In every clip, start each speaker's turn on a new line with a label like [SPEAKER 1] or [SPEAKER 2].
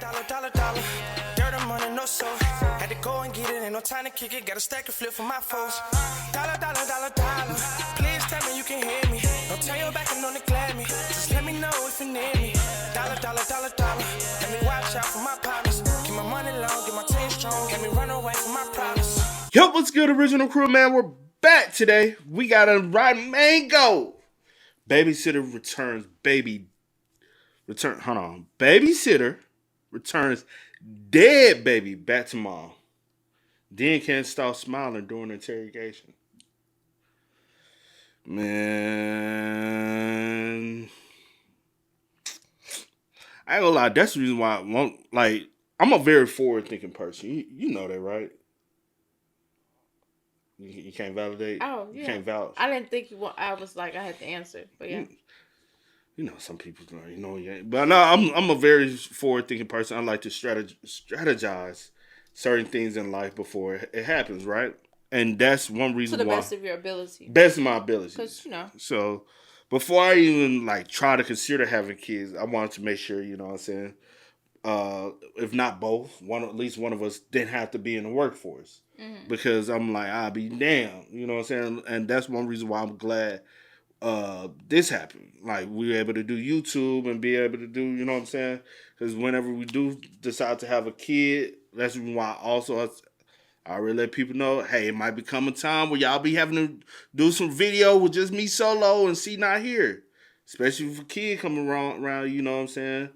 [SPEAKER 1] Dollar. Dirt and money, no soul. Had to go and get it, ain't no time to kick it. Got a stack of flip for my foes. Dollar. Please tell me you can hear me. Don't turn your back and don't neglect me. Just let me know if you need me. Dollar. Let me watch out for my partners. Keep my money long, get my team strong. Let me run away from my problems.
[SPEAKER 2] Yo, what's good, original crew, man? We're back today. We got a right mango. Babysitter returns. Babysitter returns dead baby back to mom. Then can't stop smiling during interrogation. Man, I ain't gonna lie. That's the reason why I'm a very forward-thinking person. You know that, right? You can't validate.
[SPEAKER 3] Oh, yeah.
[SPEAKER 2] You can't vouch.
[SPEAKER 3] I didn't think you. I was like, I had to answer, but yeah.
[SPEAKER 2] You know, some people, but no, I'm a very forward-thinking person. I like to strategize certain things in life before it happens, right? And that's one reason why.
[SPEAKER 3] To the best of your ability.
[SPEAKER 2] Best of my abilities.
[SPEAKER 3] Because,
[SPEAKER 2] So, before I even, try to consider having kids, I wanted to make sure, you know what I'm saying, if not both, at least one of us didn't have to be in the workforce. Mm-hmm. Because I'm like, I'll be damned, you know what I'm saying? And that's one reason why I'm glad this happened. Like, we were able to do YouTube and be able to do, you know what I'm saying? Because whenever we do decide to have a kid, that's why I already let people know, hey, it might become a time where y'all be having to do some video with just me solo and C not here. Especially if a kid coming around, you know what I'm saying?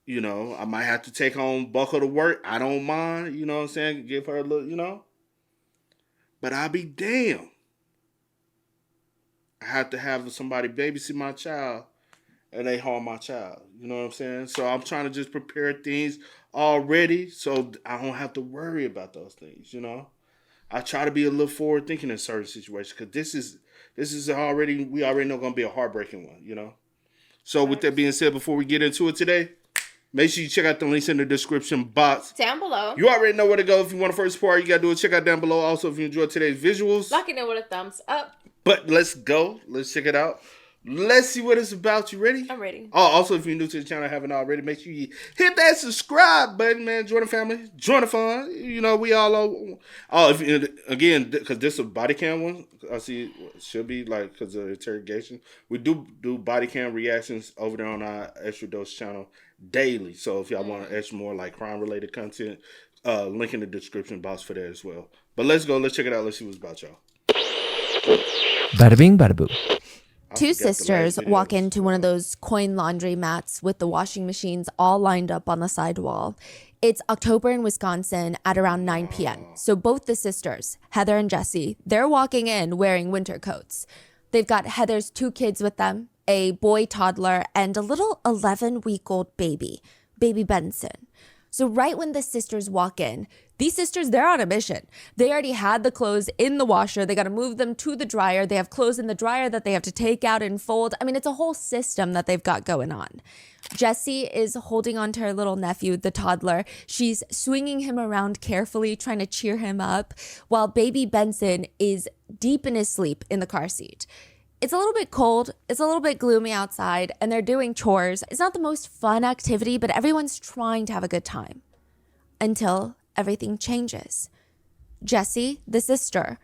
[SPEAKER 2] You know, I might have to take home bulk of the work. I don't mind, you know what I'm saying? Give her a little, you know? But I'll be damned. I have to have somebody babysit my child and they harm my child. You know what I'm saying? So I'm trying to just prepare things already so I don't have to worry about those things, you know? I try to be a little forward thinking in certain situations because this is we already know going to be a heartbreaking one, you know? So with that being said, before we get into it today, make sure you check out the links in the description box.
[SPEAKER 3] Down below.
[SPEAKER 2] You already know where to go. If you want to first support, you got to do it. Check out down below. Also, if you enjoyed today's visuals.
[SPEAKER 3] Lock it in with a thumbs up.
[SPEAKER 2] But let's go. Let's check it out. Let's see what it's about. You ready?
[SPEAKER 3] I'm ready.
[SPEAKER 2] Oh, also, if you're new to the channel and haven't already, make sure you hit that subscribe button, man. Join the family. Join the fun. You know, we all are. Oh, again, because this is a body cam one. I see it should be because of the interrogation. We do body cam reactions over there on our Extra Dose channel daily. So if y'all want extra more crime-related content, link in the description box for that as well. But let's go. Let's check it out. Let's see what's about, y'all.
[SPEAKER 4] Bada bing, bada boo.
[SPEAKER 5] Two sisters walk into one of those coin laundry mats with the washing machines all lined up on the sidewall. It's October in Wisconsin at around 9 p.m. So both the sisters, Heather and Jessie, they're walking in wearing winter coats. They've got Heather's 2 kids with them, a boy toddler and a little 11-week-old baby Benson. So right when the sisters walk in, these sisters, they're on a mission. They already had the clothes in the washer. They got to move them to the dryer. They have clothes in the dryer that they have to take out and fold. I mean, it's a whole system that they've got going on. Jessie is holding on to her little nephew, the toddler. She's swinging him around carefully, trying to cheer him up, while baby Benson is deep in his sleep in the car seat. It's a little bit cold, it's a little bit gloomy outside, and they're doing chores. It's not the most fun activity, but everyone's trying to have a good time. Until everything changes. Jessie, the sister,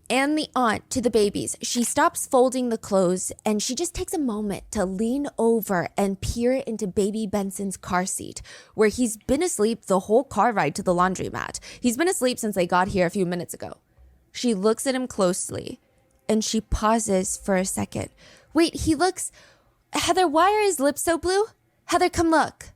[SPEAKER 5] and the aunt to the babies, she stops folding the clothes and she just takes a moment to lean over and peer into baby Benson's car seat, where he's been asleep the whole car ride to the laundromat. He's been asleep since they got here a few minutes ago. She looks at him closely. And she pauses for a second. Wait, he looks... Heather, why are his lips so blue? Heather, come look.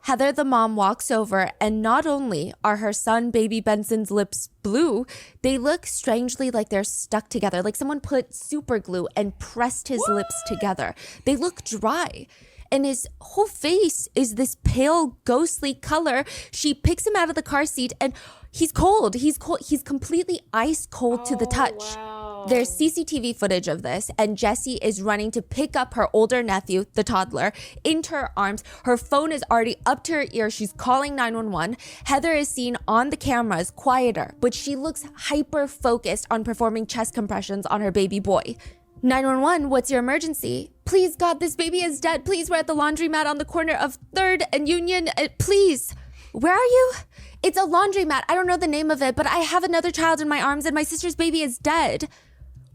[SPEAKER 5] Heather, the mom, walks over, and not only are her son, baby Benson's lips blue, they look strangely like they're stuck together, like someone put super glue and pressed his lips together. They look dry. And his whole face is this pale, ghostly color. She picks him out of the car seat, and he's cold. He's cold. He's completely ice cold to the touch.
[SPEAKER 3] Wow.
[SPEAKER 5] There's CCTV footage of this, and Jessie is running to pick up her older nephew, the toddler, into her arms. Her phone is already up to her ear. She's calling 911. Heather is seen on the cameras, quieter, but she looks hyper-focused on performing chest compressions on her baby boy. 911, what's your emergency? Please, God, this baby is dead. Please, we're at the laundromat on the corner of 3rd and Union. Please, where are you? It's a laundromat. I don't know the name of it, but I have another child in my arms and my sister's baby is dead.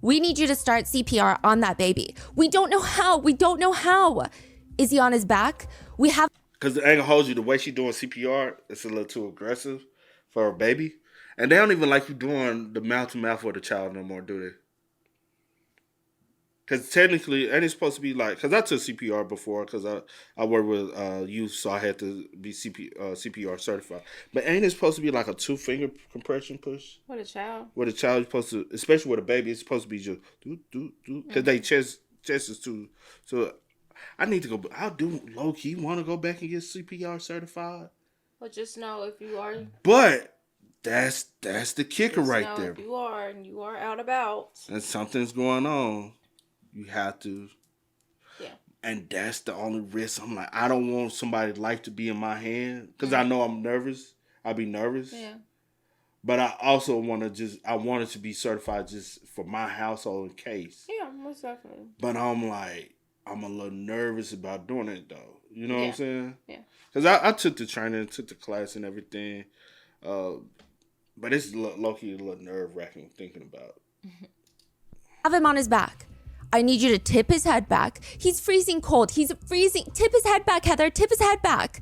[SPEAKER 5] We need you to start CPR on that baby. We don't know how. We don't know how. Is he on his back? We have...
[SPEAKER 2] Because the angle holds you, the way she doing CPR, it's a little too aggressive for a baby. And they don't even like you doing the mouth-to-mouth with the child no more, do they? Because technically, and it's supposed to be like, because I took CPR before, because I work with youth, so I had to be CPR certified. But ain't it supposed to be like a 2-finger compression push?
[SPEAKER 3] With a child.
[SPEAKER 2] With a child, you're supposed to, especially with a baby, it's supposed to be just do, because they chest is too. So I need to go. I do low key want to go back and get CPR certified.
[SPEAKER 3] But just know if you are.
[SPEAKER 2] But that's the kicker right there.
[SPEAKER 3] If you are and you are out about.
[SPEAKER 2] And something's going on. You have to.
[SPEAKER 3] Yeah.
[SPEAKER 2] And that's the only risk. I'm like, I don't want somebody's life to be in my hand because I know I'm nervous. I'll be nervous.
[SPEAKER 3] Yeah.
[SPEAKER 2] But I also want it to be certified just for my household in case.
[SPEAKER 3] Yeah, most definitely.
[SPEAKER 2] But I'm like, I'm a little nervous about doing it though. You know what I'm saying?
[SPEAKER 3] Yeah.
[SPEAKER 2] Because I took the training, took the class and everything. But it's low-key a little nerve-wracking thinking about.
[SPEAKER 5] Have him on his back. I need you to tip his head back. He's freezing cold. He's freezing. Tip his head back, Heather. Tip his head back.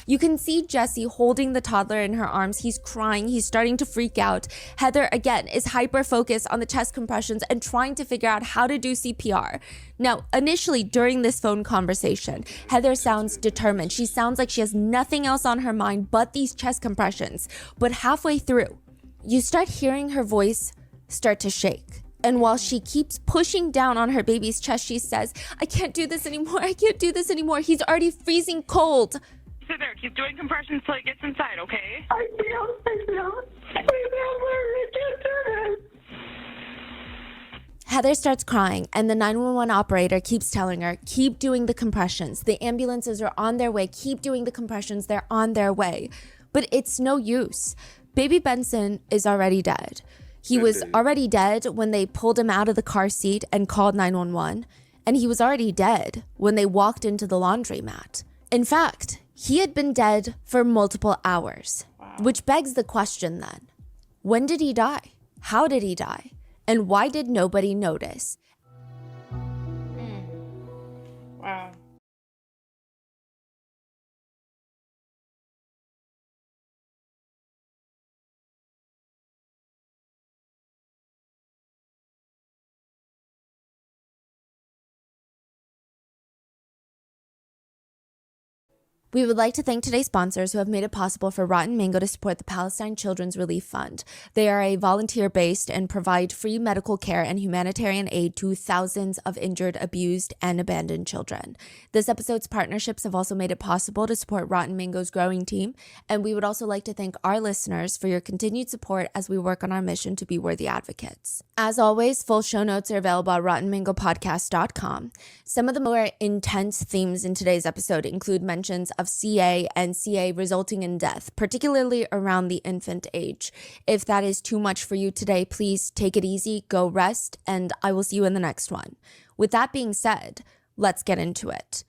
[SPEAKER 5] You can see Jesse holding the toddler in her arms. He's crying. He's starting to freak out. Heather, again, is hyper-focused on the chest compressions and trying to figure out how to do CPR. Now, initially, during this phone conversation, Heather sounds determined. She sounds like she has nothing else on her mind but these chest compressions. But halfway through, you start hearing her voice start to shake. And while she keeps pushing down on her baby's chest, she says, I can't do this anymore. I can't do this anymore. He's already freezing cold.
[SPEAKER 6] Sit there. Keep doing compressions till he gets inside, okay?
[SPEAKER 7] I can't do this.
[SPEAKER 5] Heather starts crying, and the 911 operator keeps telling her, keep doing the compressions. The ambulances are on their way. Keep doing the compressions. They're on their way. But it's no use. Baby Benson is already dead. He was already dead when they pulled him out of the car seat and called 911. And he was already dead when they walked into the laundromat. In fact, he had been dead for multiple hours. Wow. Which begs the question then, when did he die? How did he die? And why did nobody notice?
[SPEAKER 3] Wow.
[SPEAKER 5] We would like to thank today's sponsors who have made it possible for Rotten Mango to support the Palestine Children's Relief Fund. They are a volunteer-based and provide free medical care and humanitarian aid to thousands of injured, abused, and abandoned children. This episode's partnerships have also made it possible to support Rotten Mango's growing team, and we would also like to thank our listeners for your continued support as we work on our mission to be worthy advocates. As always, full show notes are available at rottenmangopodcast.com. Some of the more intense themes in today's episode include mentions of CA and CA resulting in death, particularly around the infant age. If that is too much for you today, please take it easy, go rest, and I will see you in the next one. With that being said, let's get into it.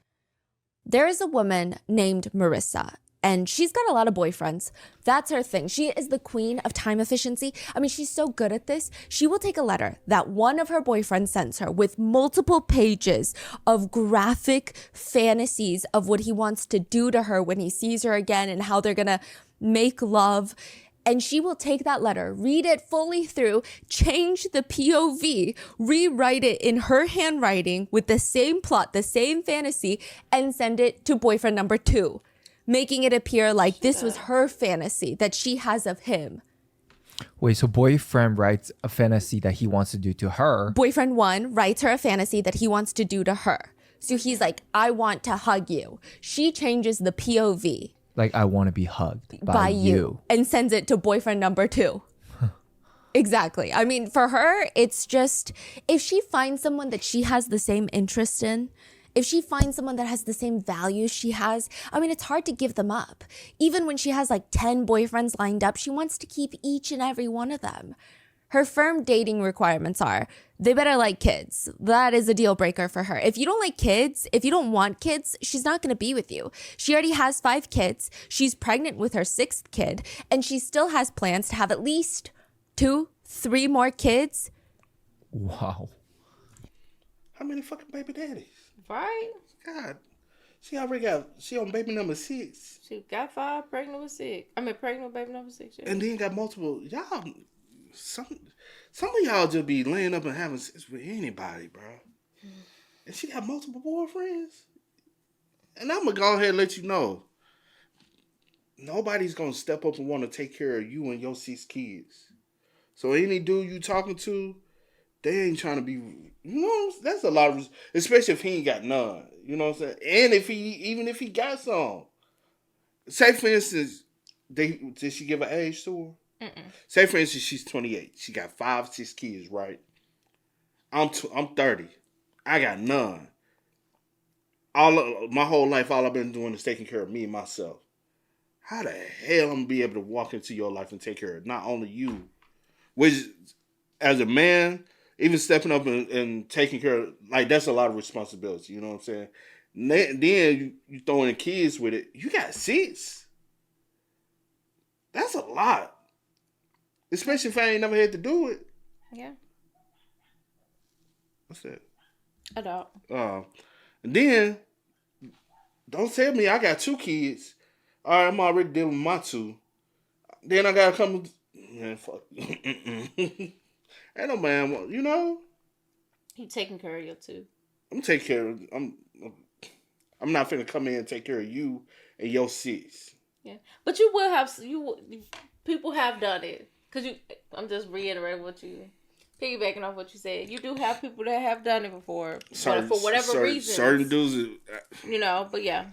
[SPEAKER 5] There is a woman named Marissa, and she's got a lot of boyfriends. That's her thing. She is the queen of time efficiency. I mean, she's so good at this. She will take a letter that one of her boyfriends sends her with multiple pages of graphic fantasies of what he wants to do to her when he sees her again and how they're gonna make love. And she will take that letter, read it fully through, change the POV, rewrite it in her handwriting with the same plot, the same fantasy, and send it to boyfriend number 2. Making it appear like this was her fantasy that she has of him.
[SPEAKER 4] Wait, so boyfriend writes a fantasy that he wants to do to her.
[SPEAKER 5] Boyfriend 1 writes her a fantasy that he wants to do to her. So he's like, I want to hug you. She changes the POV.
[SPEAKER 4] Like, I want to be hugged by you.
[SPEAKER 5] And sends it to boyfriend number 2. Exactly. I mean, for her, it's just, if she finds someone that she has the same interest in, if she finds someone that has the same values she has, I mean, it's hard to give them up. Even when she has like 10 boyfriends lined up, she wants to keep each and every one of them. Her firm dating requirements are they better like kids. That is a deal breaker for her. If you don't like kids, if you don't want kids, she's not going to be with you. She already has 5 kids. She's pregnant with her 6th kid, and she still has plans to have at least 2, 3 more kids.
[SPEAKER 4] Wow.
[SPEAKER 2] How many fucking baby daddies?
[SPEAKER 3] Right?
[SPEAKER 2] God. She on baby number 6.
[SPEAKER 3] She got 5, pregnant with 6. Pregnant with baby number 6. Yeah.
[SPEAKER 2] And then got multiple. Y'all, some of y'all just be laying up and having sex with anybody, bro. And she got multiple boyfriends. And I'm going to go ahead and let you know. Nobody's going to step up and want to take care of you and your 6 kids. So any dude you talking to, they ain't trying to be, that's a lot of, especially if he ain't got none. You know what I'm saying? And even if he got some. Say, for instance, did she give an age to her? Mm-mm. Say, for instance, she's 28. She got 5, 6 kids, right? I'm 30. I got none. My whole life, all I've been doing is taking care of me and myself. How the hell I'm going to be able to walk into your life and take care of not only you, which, as a man, even stepping up and taking care of, like, that's a lot of responsibility. You know what I'm saying? Then you throw in kids with it. You got 6. That's a lot. Especially if I ain't never had to do it.
[SPEAKER 3] Yeah.
[SPEAKER 2] What's that?
[SPEAKER 3] A dog.
[SPEAKER 2] And then, don't tell me I got 2 kids. All right, I'm already dealing with my 2. Then I got to come, man, fuck. Ain't no man, you know?
[SPEAKER 3] He taking care of you too.
[SPEAKER 2] I'm taking care of, I'm not finna come in and take care of you and your 6.
[SPEAKER 3] Yeah. But you will have, people have done it. Because I'm just reiterating piggybacking off what you said. You do have people that have done it before. For whatever reason.
[SPEAKER 2] Certain dudes.
[SPEAKER 3] But yeah.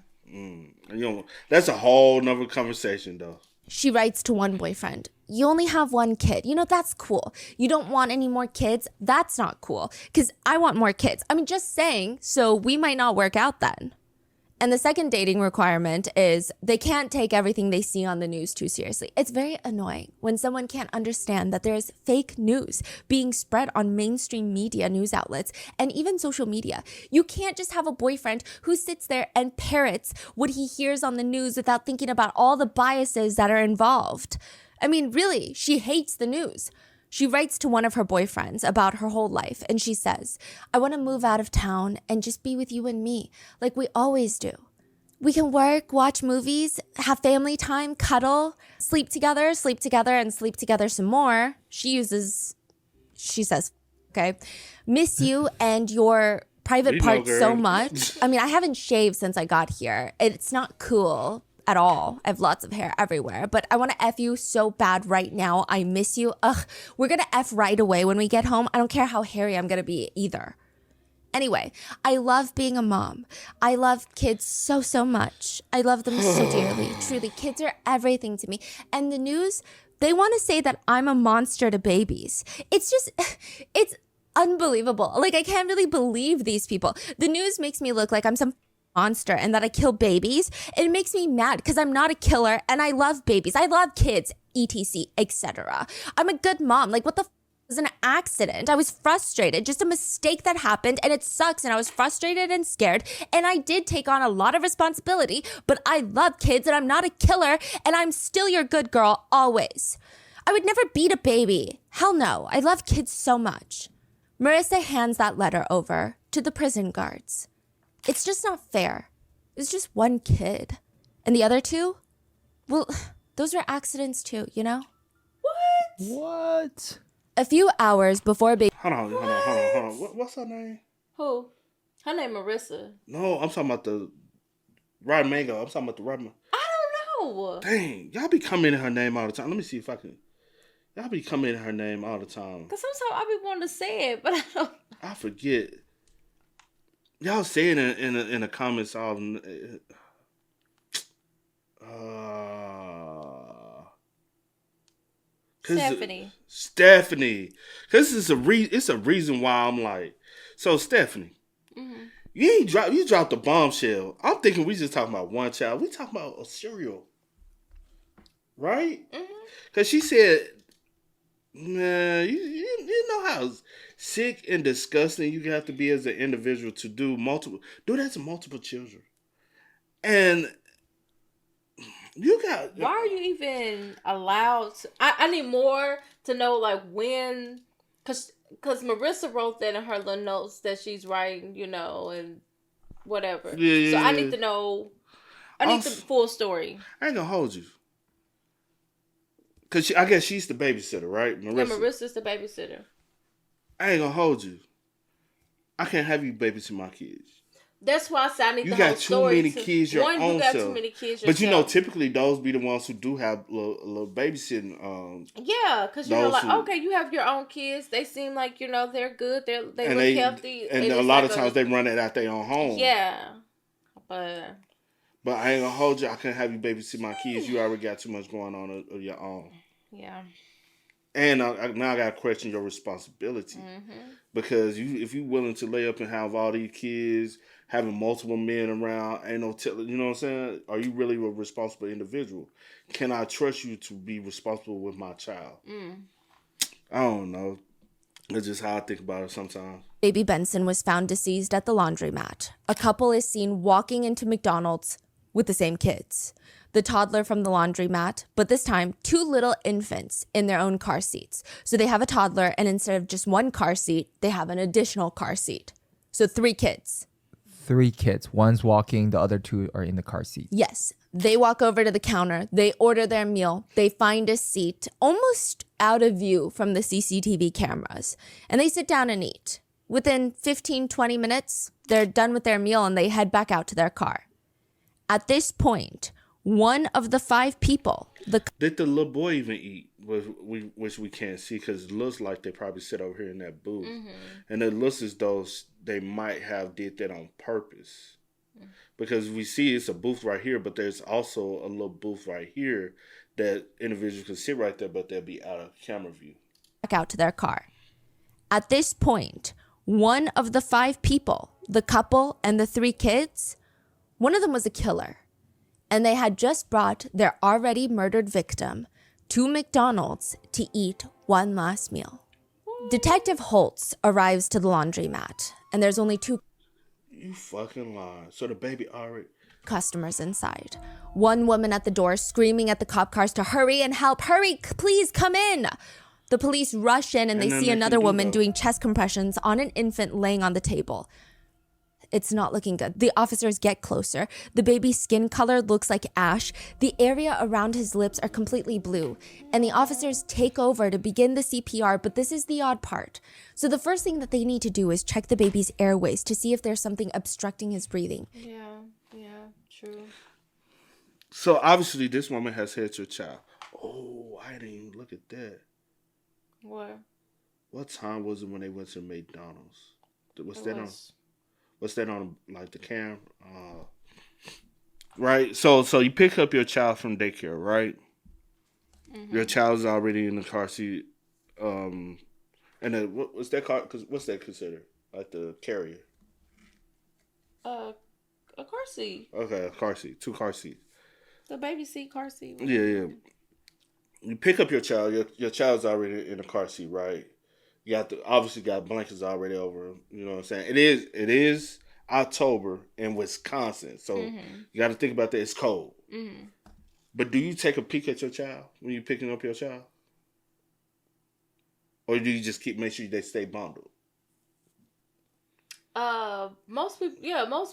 [SPEAKER 2] That's a whole nother conversation though.
[SPEAKER 5] She writes to one boyfriend, you only have 1 kid. That's cool. You don't want any more kids? That's not cool. Because I want more kids. Just saying, so we might not work out then. And the second dating requirement is they can't take everything they see on the news too seriously. It's very annoying when someone can't understand that there's fake news being spread on mainstream media news outlets and even social media. You can't just have a boyfriend who sits there and parrots what he hears on the news without thinking about all the biases that are involved. Really, she hates the news. She writes to one of her boyfriends about her whole life, and she says, I want to move out of town and just be with you and me, like we always do. We can work, watch movies, have family time, cuddle, sleep together, and sleep together some more. She says, okay, miss you and your private parts so much. I haven't shaved since I got here. It's not cool at all. I have lots of hair everywhere, but I want to F you so bad right now. I miss you. We're going to F right away when we get home. I don't care how hairy I'm going to be either. Anyway, I love being a mom. I love kids so, so much. I love them so dearly. Truly, kids are everything to me. And the news, they want to say that I'm a monster to babies. It's unbelievable. I can't really believe these people. The news makes me look like I'm some monster and that I kill babies. It makes me mad because I'm not a killer and I love babies. I love kids, etc., etc. I'm a good mom. What the was an accident. I was frustrated, just a mistake that happened, and it sucks, and I was frustrated and scared, and I did take on a lot of responsibility, but I love kids, and I'm not a killer, and I'm still your good girl, always. I would never beat a baby. Hell no. I love kids so much. Marissa hands that letter over to the prison guards. It's just not fair. It's just 1 kid. And the other 2? Well, those were accidents too,
[SPEAKER 4] What?
[SPEAKER 5] A few hours before
[SPEAKER 2] Hold on. What's her name?
[SPEAKER 3] Who? Her name Marissa.
[SPEAKER 2] No, I'm talking about the Rod Mango. I'm talking about the Rod.
[SPEAKER 3] I don't know.
[SPEAKER 2] Dang, y'all be commenting her name all the time. Let me see if I can. Y'all be commenting her name all the time.
[SPEAKER 3] Because sometimes I be wanting to say it, but I don't.
[SPEAKER 2] I forget. Y'all say it in the comments all. Stephanie. Because it's a reason why I'm like, so Stephanie, you dropped the bombshell. I'm thinking we just talking about 1 child. We talking about a serial, right? Because she said Man, you know how sick and disgusting you have to be as an individual to do that to multiple children. And you got...
[SPEAKER 3] Why are you even allowed to... I need more to know, like, when... Because Marissa wrote that in her little notes that she's writing, and whatever.
[SPEAKER 2] Yeah,
[SPEAKER 3] so I need to know... I need the full story.
[SPEAKER 2] I ain't gonna hold you. Because I guess she's the babysitter, right?
[SPEAKER 3] Marissa's the babysitter.
[SPEAKER 2] I ain't gonna hold you. I can't have you babysit my kids.
[SPEAKER 3] That's why I said I need the whole story.
[SPEAKER 2] You got too many kids your own
[SPEAKER 3] you got
[SPEAKER 2] self.
[SPEAKER 3] too many kids
[SPEAKER 2] But
[SPEAKER 3] yourself.
[SPEAKER 2] typically those be the ones who do have a little babysitting.
[SPEAKER 3] Yeah, because okay, you have your own kids. They seem like they're good. They look healthy.
[SPEAKER 2] And a lot of times they run it out their own home.
[SPEAKER 3] Yeah, but
[SPEAKER 2] I ain't gonna hold you. I can't have you babysit my kids. You already got too much going on of your own.
[SPEAKER 3] Yeah.
[SPEAKER 2] And now I gotta question your responsibility because if you willing to lay up and have all these kids, having multiple men around, ain't no you know what I'm saying? Are you really a responsible individual? Can I trust you to be responsible with my child? I don't know. That's just how I think about it sometimes.
[SPEAKER 5] Baby Benson was found deceased at the laundromat. A couple is seen walking into McDonald's with the same kids. The toddler from the laundromat, but this time 2 little infants in their own car seats. So they have a toddler, and instead of just 1 car seat, they have an additional car seat. So 3 kids.
[SPEAKER 4] 3 kids. One's walking, the other 2 are in the car seat.
[SPEAKER 5] Yes. They walk over to the counter. They order their meal. They find a seat almost out of view from the CCTV cameras. And they sit down and eat. Within 15, 20 minutes, they're done with their meal and they head back out to their car. At this point, one of the 5 people...
[SPEAKER 2] Did the little boy even eat? Which we can't see because it looks like they probably sit over here in that booth. And it looks as though they might have did that on purpose. Because we see it's a booth right here, but there's also a little booth right here that individuals can sit right there, but they'll be out of camera view.
[SPEAKER 5] Back out to their car. At this point, one of the 5 people, the couple and the 3 kids, one of them was a killer. And they had just brought their already murdered victim to McDonald's to eat one last meal. Detective Holtz arrives to the laundromat, and there's only 2
[SPEAKER 2] You fucking lie. So the baby already...
[SPEAKER 5] customers inside. One woman at the door screaming at the cop cars to hurry and help. Hurry, please come in. The police rush in and they see another woman doing chest compressions on an infant laying on the table. It's not looking good. The officers get closer. The baby's skin color looks like ash. The area around his lips are completely blue. And the officers take over to begin the CPR, but this is the odd part. So the first thing that they need to do is check the baby's airways to see if there's something obstructing his breathing.
[SPEAKER 3] Yeah, true.
[SPEAKER 2] So obviously this woman has hit your child. Oh, I didn't even look at that. What time was it when they went to McDonald's? What's that on like the camera? Right. So you pick up your child from daycare, right? Your child is already in the car seat. And then what's that car? What's that considered? Like the carrier?
[SPEAKER 3] A car seat.
[SPEAKER 2] Okay, a car seat. 2 car seats.
[SPEAKER 3] The baby seat, car seat.
[SPEAKER 2] Yeah. You pick up your child. Your child's already in the car seat, right? You obviously got blankets already over him. You know what I'm saying? It is October in Wisconsin, so you got to think about that. It's cold. But do you take a peek at your child when you're picking up your child, or do you just make sure they stay bundled?
[SPEAKER 3] Most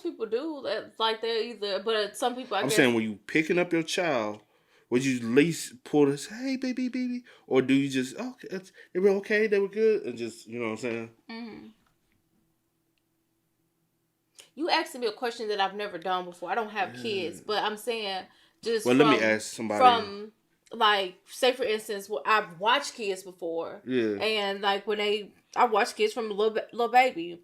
[SPEAKER 3] people do. Like they're either, but some people.
[SPEAKER 2] I'm saying when you picking up your child. Would you at least pull this, hey, baby? Or do you just, okay, they were okay, they were good, and just, you know what I'm saying?
[SPEAKER 3] You asked me a question that I've never done before. I don't have kids, but I'm saying just
[SPEAKER 2] let me ask somebody.
[SPEAKER 3] From, like, say, for instance, I've watched kids before.
[SPEAKER 2] Yeah.
[SPEAKER 3] And, like, I watched kids from a little baby.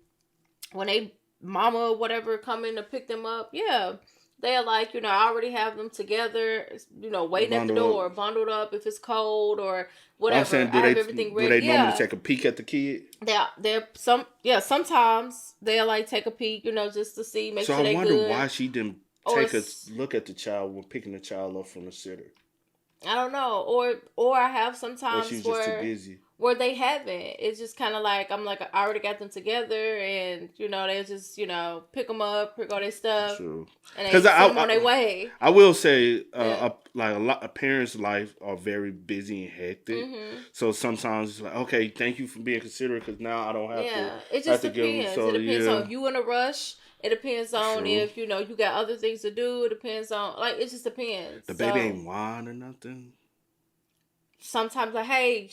[SPEAKER 3] When they, mama or whatever, come in to pick them up, yeah. They're like, I already have them together, waiting at the door, bundled up if it's cold or whatever.
[SPEAKER 2] I'm saying,
[SPEAKER 3] I have everything ready.
[SPEAKER 2] Do they normally take a peek at the kid?
[SPEAKER 3] Sometimes they'll like take a peek, just to see, make sure they're good.
[SPEAKER 2] So I wonder why she didn't take a look at the child when picking the child up from the sitter.
[SPEAKER 3] I don't know, or I have sometimes
[SPEAKER 2] or she's just too busy.
[SPEAKER 3] where they haven't. It's just kind of like, I'm like, I already got them together, and, you know, they just, you know, pick them up, pick all their stuff,
[SPEAKER 2] True.
[SPEAKER 3] and they send them on their way.
[SPEAKER 2] I will say,
[SPEAKER 3] Yeah.
[SPEAKER 2] like a lot of parents' life are very busy and hectic. So sometimes it's like, okay, thank you for being considerate, because now I don't have to.
[SPEAKER 3] It just
[SPEAKER 2] have to give them.
[SPEAKER 3] depends.
[SPEAKER 2] So,
[SPEAKER 3] It depends on if you in a rush. It depends on
[SPEAKER 2] True.
[SPEAKER 3] if, you know, you got other things to do. It depends on, like, it just depends.
[SPEAKER 2] The baby ain't whine or nothing.
[SPEAKER 3] Sometimes, like, hey,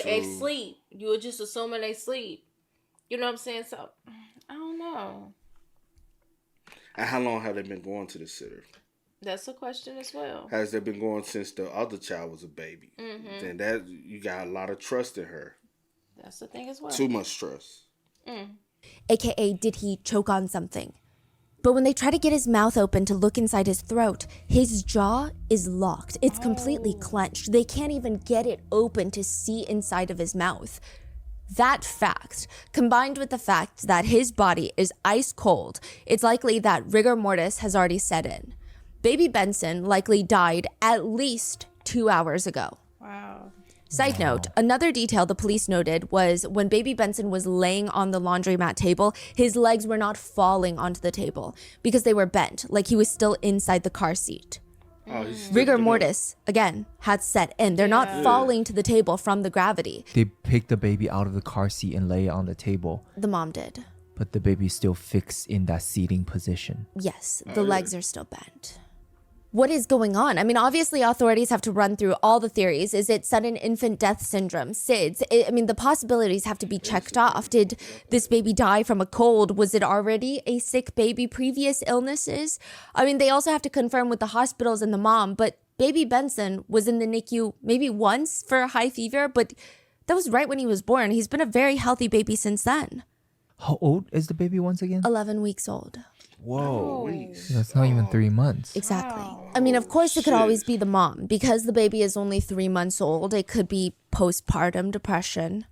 [SPEAKER 3] they
[SPEAKER 2] True.
[SPEAKER 3] sleep. You were just assuming they sleep. You know what I'm saying? So, I don't know.
[SPEAKER 2] And how long have they been going to the sitter?
[SPEAKER 3] That's a question as well.
[SPEAKER 2] Has they been going since the other child was a baby? Then that you got a lot of trust in her.
[SPEAKER 3] That's the thing as well.
[SPEAKER 2] Too much trust.
[SPEAKER 5] AKA, did he choke on something? But when they try to get his mouth open to look inside his throat, his jaw is locked. It's completely clenched. They can't even get it open to see inside of his mouth. That fact, combined with the fact that his body is ice cold, it's likely that rigor mortis has already set in. Baby Benson likely died at least 2 hours ago.
[SPEAKER 3] Wow.
[SPEAKER 5] Side note, another detail the police noted was when baby Benson was laying on the laundromat table, his legs were not falling onto the table because they were bent, like he was still inside the car seat.
[SPEAKER 2] Oh, he's
[SPEAKER 5] Rigor mortis, again, had set in. They're not falling to the table from the gravity.
[SPEAKER 4] They picked the baby out of the car seat and lay it on the table,
[SPEAKER 5] The mom did.
[SPEAKER 4] but the baby's still fixed in that seating position.
[SPEAKER 5] Yes, the legs are still bent. What is going on? I mean, obviously, authorities have to run through all the theories. Is it sudden infant death syndrome, SIDS? I mean, the possibilities have to be checked off. Did this baby die from a cold? Was it already a sick baby? Previous illnesses? I mean, they also have to confirm with the hospitals and the mom, but baby Benson was in the NICU maybe once for a high fever, but that was right when he was born. He's been a very healthy baby since then.
[SPEAKER 4] How old is the baby once again?
[SPEAKER 5] 11 weeks old.
[SPEAKER 4] Whoa. That's not even 3 months.
[SPEAKER 5] Exactly. I mean, of course, it could always be the mom. Because the baby is only 3 months old, it could be postpartum depression.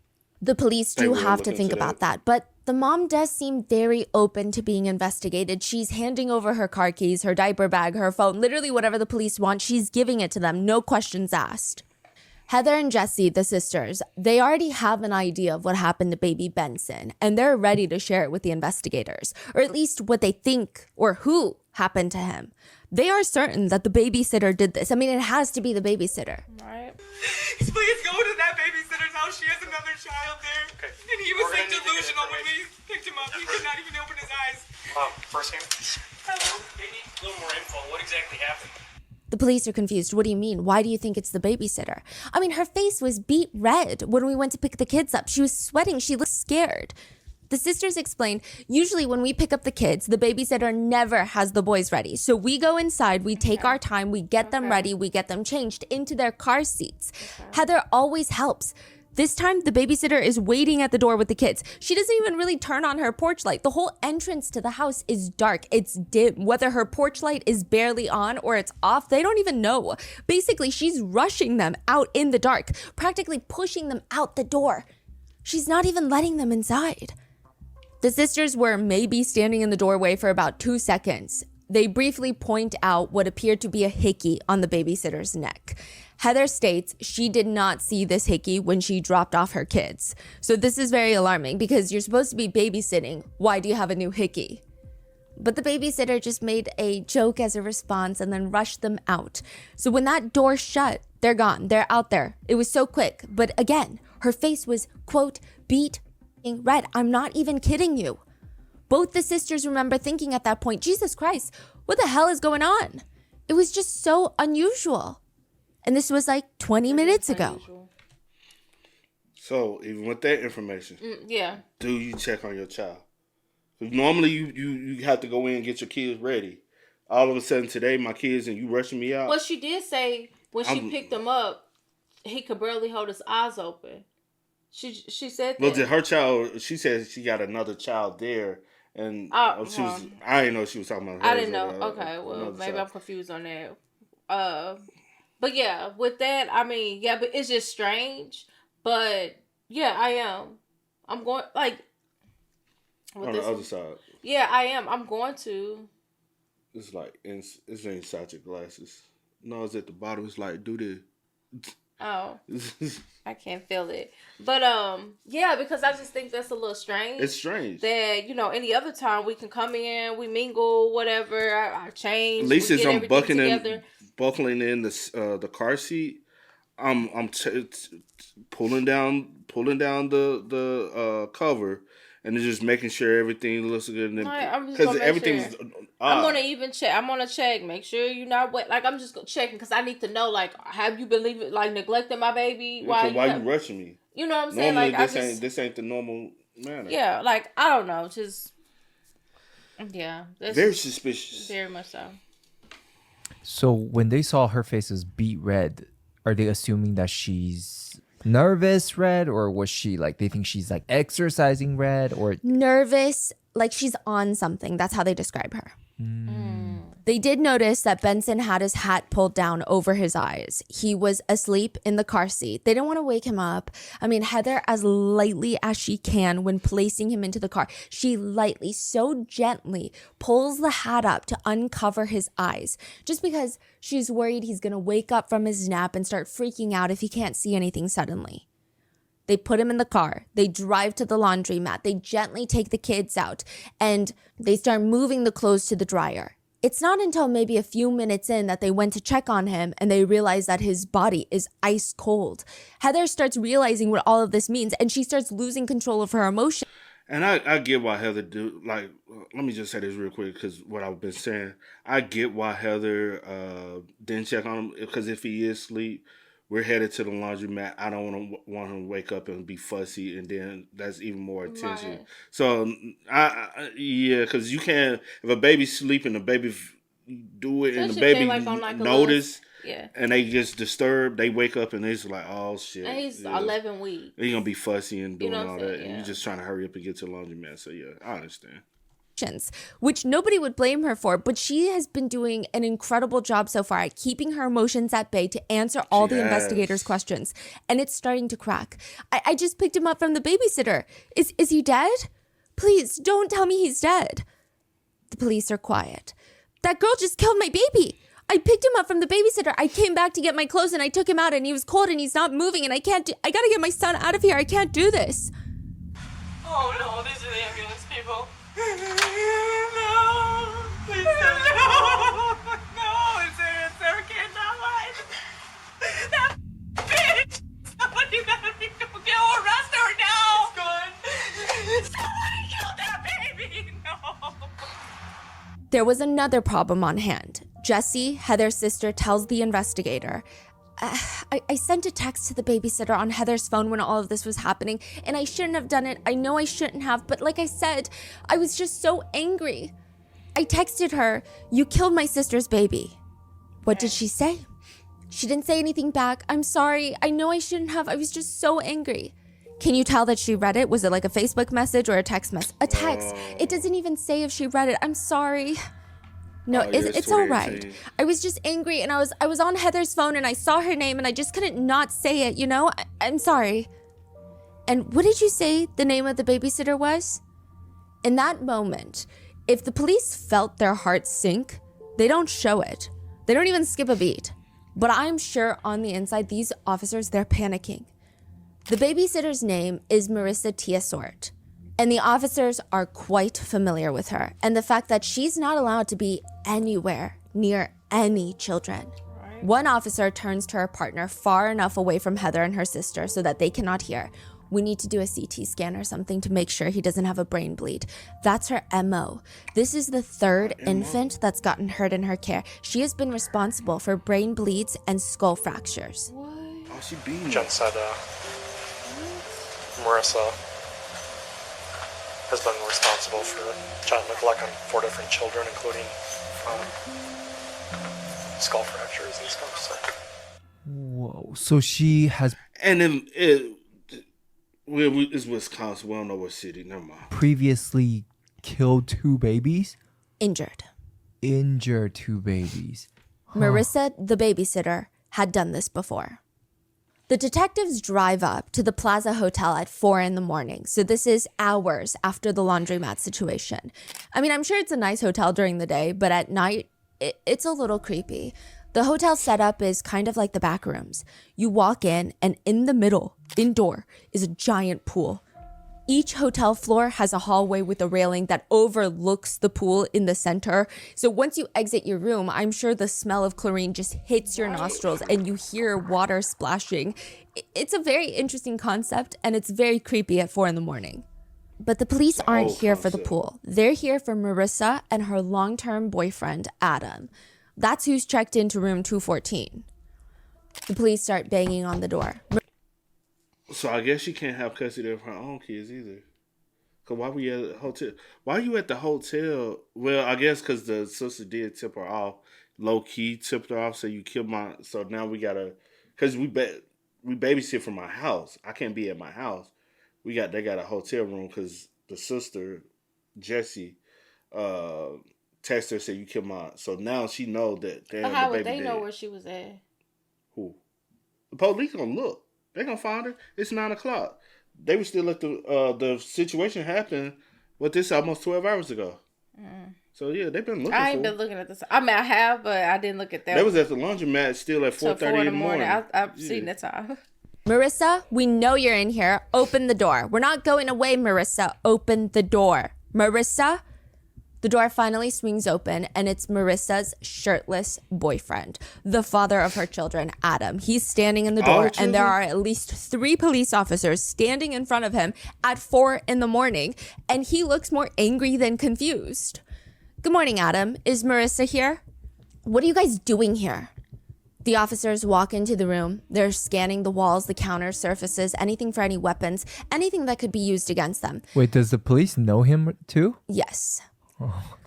[SPEAKER 5] The police do have to think about that. But the mom does seem very open to being investigated. She's handing over her car keys, her diaper bag, her phone, literally whatever the police want, she's giving it to them. No questions asked. Heather and Jesse, the sisters, they already have an idea of what happened to baby Benson, and they're ready to share it with the investigators, or at least what they think or who happened to him. They are certain that the babysitter did this. I mean, it has to be the babysitter.
[SPEAKER 3] Right.
[SPEAKER 8] Please go to that babysitter's house. She has another child there. Okay. And he was like delusional when we picked him up. He could not even open his eyes.
[SPEAKER 9] First name? Hello. They need a little more info. What exactly happened?
[SPEAKER 5] The police are confused. What do you mean? Why do you think it's the babysitter? I mean, her face was beet red when we went to pick the kids up. She was sweating. She looked scared. The sisters explained, usually when we pick up the kids, the babysitter never has the boys ready. So we go inside, we take our time, we get them ready, we get them changed into their car seats. Heather always helps. This time, the babysitter is waiting at the door with the kids. She doesn't even really turn on her porch light. The whole entrance to the house is dark. It's dim. Whether her porch light is barely on or it's off, they don't even know. Basically, she's rushing them out in the dark, practically pushing them out the door. She's not even letting them inside. The sisters were maybe standing in the doorway for about 2 seconds. They briefly point out what appeared to be a hickey on the babysitter's neck. Heather states she did not see this hickey when she dropped off her kids. So this is very alarming because you're supposed to be babysitting. Why do you have a new hickey? But the babysitter just made a joke as a response and then rushed them out. So when that door shut, they're gone. They're out there. It was so quick. But again, her face was, quote, beet red. I'm not even kidding you. Both the sisters remember thinking at that point, Jesus Christ, what the hell is going on? It was just so unusual. And this was like 20 minutes ago.
[SPEAKER 2] So even with that information,
[SPEAKER 3] Yeah.
[SPEAKER 2] do you check on your child? 'Cause normally you have to go in and get your kids ready. All of a sudden today, my kids and you rushing me out.
[SPEAKER 3] Well, she did say when she picked him up, he could barely hold his eyes open. She said that.
[SPEAKER 2] Well, did her child? She said she got another child there, and she was. I didn't know she was talking about.
[SPEAKER 3] I didn't know. Okay, well, maybe I'm confused on that. But yeah, with that, I mean, yeah, but it's just strange. But yeah, I am. I'm going like
[SPEAKER 2] on the other side.
[SPEAKER 3] Yeah, I am. I'm going to.
[SPEAKER 2] It's like it's inside your glasses. No, it's at the bottom. It's like do this.
[SPEAKER 3] Oh, I can't feel it. But yeah, because I just think that's a little strange.
[SPEAKER 2] It's strange.
[SPEAKER 3] That, you know, any other time we can come in, we mingle, whatever, I change.
[SPEAKER 2] At least
[SPEAKER 3] we
[SPEAKER 2] as
[SPEAKER 3] get
[SPEAKER 2] I'm
[SPEAKER 3] everything
[SPEAKER 2] buckling in the car seat, I'm pulling down the cover and then just making sure everything looks good. Because everything's
[SPEAKER 3] I'm gonna even check. I'm gonna check. Make sure you're not wet. Like, I'm just checking because I need to know. Like, have you been neglecting my baby?
[SPEAKER 2] Why you rushing me?
[SPEAKER 3] You know what I'm saying?
[SPEAKER 2] Normally,
[SPEAKER 3] like,
[SPEAKER 2] this ain't the normal manner.
[SPEAKER 3] Yeah, like, I don't know. Just
[SPEAKER 2] very suspicious.
[SPEAKER 3] Very much so.
[SPEAKER 4] So when they saw her face was beet red, are they assuming that she's nervous red, or was she like, they think she's like exercising red, or
[SPEAKER 5] Nervous, like she's on something. That's how they describe her. They did notice that Benson had his hat pulled down over his eyes. He was asleep in the car seat. They didn't want to wake him up. I mean, Heather, as lightly as she can when placing him into the car, she lightly, so gently pulls the hat up to uncover his eyes, just because she's worried he's going to wake up from his nap and start freaking out if he can't see anything suddenly. They put him in the car. They drive to the laundromat. They gently take the kids out and they start moving the clothes to the dryer. It's not until maybe a few minutes in that they went to check on him and they realize that his body is ice cold. Heather starts realizing what all of this means and she starts losing control of her emotions.
[SPEAKER 2] And I get why Heather let me just say this real quick, because what I've been saying, I get why Heather didn't check on him, because if he is asleep, we're headed to the laundromat. I don't want him to wake up and be fussy, and then that's even more attention.
[SPEAKER 3] Right.
[SPEAKER 2] So, because you can't, if a baby's sleeping, the baby do it, and the baby notice, and they just disturbed, they wake up and it's like, oh shit.
[SPEAKER 3] And he's 11 weeks.
[SPEAKER 2] He's going to be fussy and doing all that, and
[SPEAKER 3] yeah.
[SPEAKER 2] you're just trying to hurry up and get to the laundromat. So, yeah, I understand.
[SPEAKER 5] Which nobody would blame her for, but she has been doing an incredible job so far at keeping her emotions at bay to answer all the investigators' questions. And it's starting to crack. I just picked him up from the babysitter. Is he dead? Please, don't tell me he's dead. The police are quiet. That girl just killed my baby. I picked him up from the babysitter. I came back to get my clothes and I took him out and he was cold and he's not moving and I gotta get my son out of here. I can't do this.
[SPEAKER 8] Oh no, these are the ambulance people. No, please don't. No, it's their kid, not mine. That bitch! Somebody better go arrest her now! It's good. Somebody killed that baby! No!
[SPEAKER 5] There was another problem on hand. Jessie, Heather's sister, tells the investigator, I sent a text to the babysitter on Heather's phone when all of this was happening, and I shouldn't have done it. I know I shouldn't have, but like I said, I was just so angry. I texted her, "You killed my sister's baby." What did she say? She didn't say anything back. I'm sorry. I know I shouldn't have. I was just so angry. Can you tell that she read it? Was it like a Facebook message or a text message? A text. It doesn't even say if she read it. I'm sorry. No, it's all right. I was just angry and I was on Heather's phone and I saw her name and I just couldn't not say it, you know? I'm sorry. And what did you say the name of the babysitter was? In that moment, if the police felt their hearts sink, they don't show it. They don't even skip a beat. But I'm sure on the inside, these officers, they're panicking. The babysitter's name is Marissa Tiasort. And the officers are quite familiar with her and the fact that she's not allowed to be anywhere near any children. Right. One officer turns to her partner far enough away from Heather and her sister so that they cannot hear. We need to do a CT scan or something to make sure he doesn't have a brain bleed. That's her MO. This is the third infant that's gotten hurt in her care. She has been responsible for brain bleeds and skull fractures.
[SPEAKER 2] What? Oh, she beat me.
[SPEAKER 10] Jen said Marissa has been responsible for child neglect on 4 different children, including skull fractures and stuff. So.
[SPEAKER 4] Whoa! So she has,
[SPEAKER 2] and then it's Wisconsin. We don't know what city. Never mind.
[SPEAKER 4] Previously killed 2 babies.
[SPEAKER 5] Injured
[SPEAKER 4] 2 babies.
[SPEAKER 5] Marissa, the babysitter, had done this before. The detectives drive up to the Plaza Hotel at 4 a.m. So this is hours after the laundromat situation. I mean, I'm sure it's a nice hotel during the day, but at night, it's a little creepy. The hotel setup is kind of like the back rooms. You walk in, and in the middle, indoor, is a giant pool. Each hotel floor has a hallway with a railing that overlooks the pool in the center. So once you exit your room, I'm sure the smell of chlorine just hits your nostrils and you hear water splashing. It's a very interesting concept, and it's very creepy at 4 a.m. But the police aren't here for the pool. They're here for Marissa and her long-term boyfriend, Adam. That's who's checked into room 214. The police start banging on the door.
[SPEAKER 2] So I guess she can't have custody of her own kids either. Cause why were you at the hotel? Why are you at the hotel? Well, I guess because the sister did tip her off, low key tipped her off. So you killed my. So now we gotta, cause we babysit from my house. I can't be at my house. They got a hotel room because the sister, Jessie, texted her said you killed my. So now she know that. Damn,
[SPEAKER 3] But how
[SPEAKER 2] the
[SPEAKER 3] would
[SPEAKER 2] baby
[SPEAKER 3] they
[SPEAKER 2] dead.
[SPEAKER 3] know where she was at?
[SPEAKER 2] Who? The police gonna look. They gonna find her. It's 9:00. They were still at the situation happened. This almost 12 hours ago. So yeah, they've been looking.
[SPEAKER 3] I ain't been looking at this. I mean, I have, but I didn't look at that.
[SPEAKER 2] They was at the laundromat still at 4:30 in the morning.
[SPEAKER 3] I've seen that time.
[SPEAKER 5] Marissa, we know you're in here. Open the door. We're not going away, Marissa. Open the door. Marissa? The door finally swings open, and it's Marissa's shirtless boyfriend, the father of her children, Adam. He's standing in the door, and there are at least 3 police officers standing in front of him at 4 a.m, and he looks more angry than confused. Good morning, Adam. Is Marissa here? What are you guys doing here? The officers walk into the room. They're scanning the walls, the counter surfaces, anything for any weapons, anything that could be used against them.
[SPEAKER 4] Wait, does the police know him too?
[SPEAKER 5] Yes.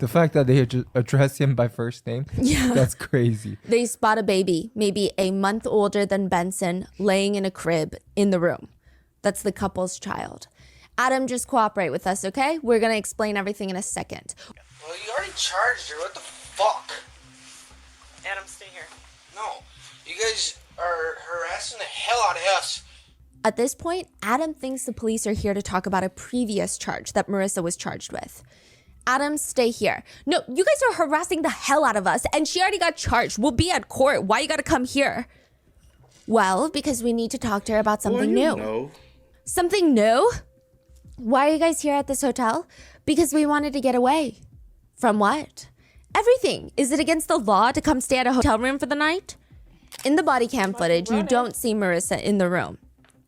[SPEAKER 4] The fact that they address him by first name, that's crazy.
[SPEAKER 5] They spot a baby, maybe a month older than Benson, laying in a crib in the room. That's the couple's child. Adam, just cooperate with us, okay? We're going to explain everything in a second.
[SPEAKER 1] Well, you already charged her. What the fuck?
[SPEAKER 6] Adam, stay here.
[SPEAKER 1] No, you guys are harassing the hell out of us.
[SPEAKER 5] At this point, Adam thinks the police are here to talk about a previous charge that Marissa was charged with. Adam, stay here. No, you guys are harassing the hell out of us, and she already got charged. We'll be at court. Why you gotta come here? Well, because we need to talk to her about something new.
[SPEAKER 2] Know.
[SPEAKER 5] Something new? Why are you guys here at this hotel? Because we wanted to get away. From what? Everything. Is it against the law to come stay at a hotel room for the night? In the body cam footage, you don't see Marissa in the room.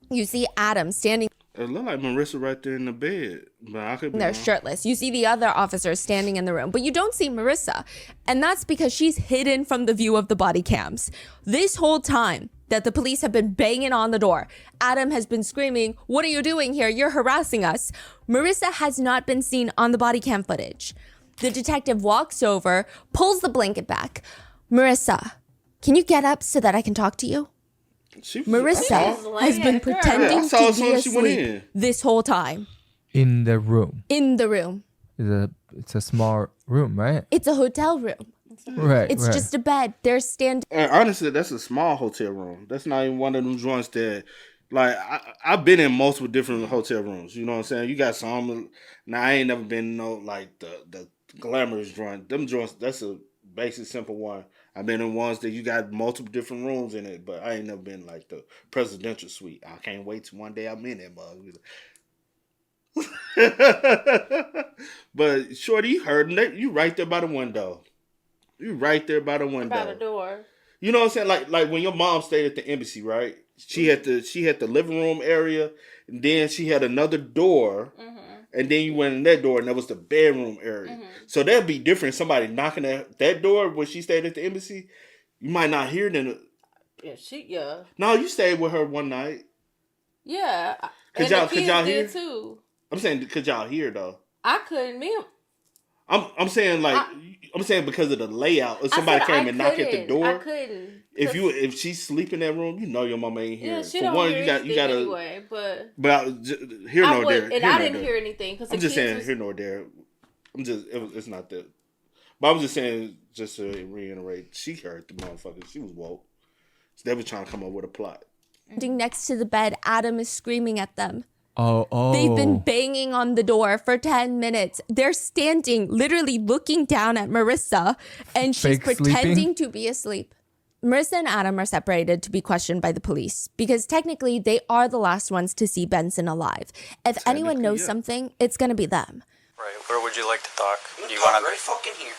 [SPEAKER 5] You see Adam standing.
[SPEAKER 2] It looked like Marissa right there in the bed, but I could be
[SPEAKER 5] They're
[SPEAKER 2] wrong.
[SPEAKER 5] shirtless. You see the other officers standing in the room, but you don't see Marissa. And that's because she's hidden from the view of the body cams. This whole time that the police have been banging on the door, Adam has been screaming, "What are you doing here? You're harassing us." Marissa has not been seen on the body cam footage. The detective walks over, pulls the blanket back. Marissa, can you get up so that I can talk to you? Marissa has been pretending
[SPEAKER 2] I saw
[SPEAKER 5] to
[SPEAKER 2] as soon
[SPEAKER 5] be
[SPEAKER 2] as she went
[SPEAKER 5] asleep
[SPEAKER 2] in.
[SPEAKER 5] this whole time.
[SPEAKER 4] In the room.
[SPEAKER 5] In the room.
[SPEAKER 4] It's a small room, right?
[SPEAKER 5] It's a hotel room.
[SPEAKER 4] Right.
[SPEAKER 5] It's just a bed. They're standing.
[SPEAKER 2] And honestly, that's a small hotel room. That's not even one of them joints that, like, I've been in multiple different hotel rooms. You know what I'm saying? You got some. Now, I ain't never been like the glamorous joint. Them joints, that's a basic, simple one. I've been in ones that you got multiple different rooms in it, but I ain't never been like the presidential suite. I can't wait till one day I'm in that mug. But Shorty, you heard him. You right there by the window. You right there by the window.
[SPEAKER 3] By the door.
[SPEAKER 2] You know what I'm saying? Like when your mom stayed at the embassy, right? She had the living room area, and then she had another door. And then you went in that door, and that was the bedroom area. So that'd be different. Somebody knocking at that door where she stayed at the embassy, you might not hear them.
[SPEAKER 3] Yeah.
[SPEAKER 2] No, you stayed with her one night.
[SPEAKER 3] Yeah.
[SPEAKER 2] Could
[SPEAKER 3] And
[SPEAKER 2] y'all
[SPEAKER 3] the kids
[SPEAKER 2] hear?
[SPEAKER 3] did too.
[SPEAKER 2] I'm saying, could y'all hear though?
[SPEAKER 3] I couldn't.
[SPEAKER 2] I'm saying I'm saying because of the layout. If somebody came and knocked at the door,
[SPEAKER 3] I couldn't.
[SPEAKER 2] If she's sleeping in that room, you know your mama ain't here.
[SPEAKER 3] Yeah, she
[SPEAKER 2] For
[SPEAKER 3] don't
[SPEAKER 2] one,
[SPEAKER 3] hear
[SPEAKER 2] you gotta
[SPEAKER 3] anyway. But
[SPEAKER 2] here
[SPEAKER 3] I
[SPEAKER 2] nor
[SPEAKER 3] would,
[SPEAKER 2] there.
[SPEAKER 3] and I didn't hear anything because
[SPEAKER 2] I'm just saying here nor there. It's not that. But I was just saying, just to reiterate, she heard the motherfucker. She was woke. So they were trying to come up with a plot.
[SPEAKER 5] Next to the bed, Adam is screaming at them.
[SPEAKER 4] Oh.
[SPEAKER 5] They've been banging on the door for 10 minutes. They're standing, literally looking down at Marissa, and she's
[SPEAKER 4] Fake
[SPEAKER 5] pretending
[SPEAKER 4] sleeping?
[SPEAKER 5] to be asleep. Marissa and Adam are separated to be questioned by the police because technically they are the last ones to see Benson alive. If anyone knows something, it's going to be them.
[SPEAKER 11] Right. Where would you like to talk?
[SPEAKER 12] Do you want to right fucking here?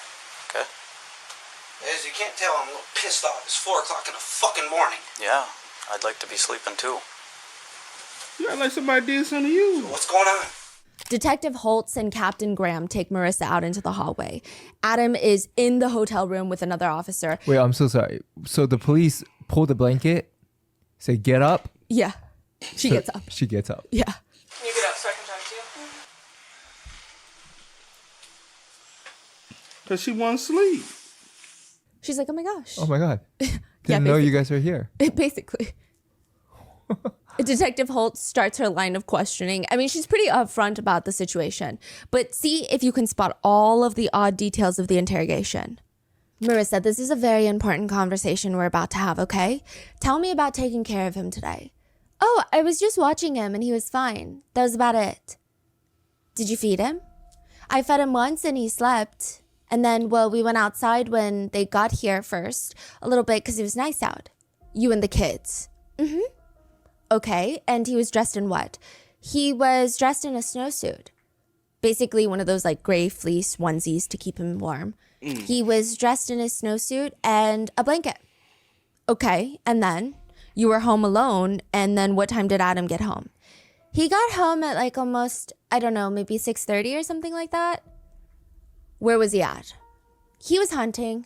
[SPEAKER 11] Okay.
[SPEAKER 12] As you can't tell, I'm a little pissed off. It's 4 o'clock in the fucking morning.
[SPEAKER 11] Yeah, I'd like to be sleeping too.
[SPEAKER 2] Yeah, like somebody did something to you.
[SPEAKER 12] So what's going on?
[SPEAKER 5] Detective Holtz and Captain Graham take Marissa out into the hallway. Adam is in the hotel room with another officer.
[SPEAKER 4] Wait, I'm so sorry. So the police pull the blanket, say, get up.
[SPEAKER 5] Yeah. She gets up.
[SPEAKER 4] She gets up.
[SPEAKER 5] Yeah.
[SPEAKER 6] Can you get up so I can talk to you?
[SPEAKER 2] Because she wants sleep.
[SPEAKER 5] She's like, oh my gosh.
[SPEAKER 4] Oh my God. Didn't know you guys are here.
[SPEAKER 5] Basically. Detective Holtz starts her line of questioning. I mean, she's pretty upfront about the situation, but see if you can spot all of the odd details of the interrogation. Marissa, this is a very important conversation we're about to have, okay? Tell me about taking care of him today. Oh, I was just watching him and he was fine. That was about it. Did you feed him? I fed him once and he slept. And then, well, we went outside when they got here first, a little bit because it was nice out. You and the kids. Mm-hmm. Okay, and he was dressed in what? He was dressed in a snowsuit. Basically one of those like gray fleece onesies to keep him warm. He was dressed in a snowsuit and a blanket. Okay, and then you were home alone, and then what time did Adam get home? He got home at like almost, I don't know, maybe 6:30 or something like that. Where was he at? He was hunting.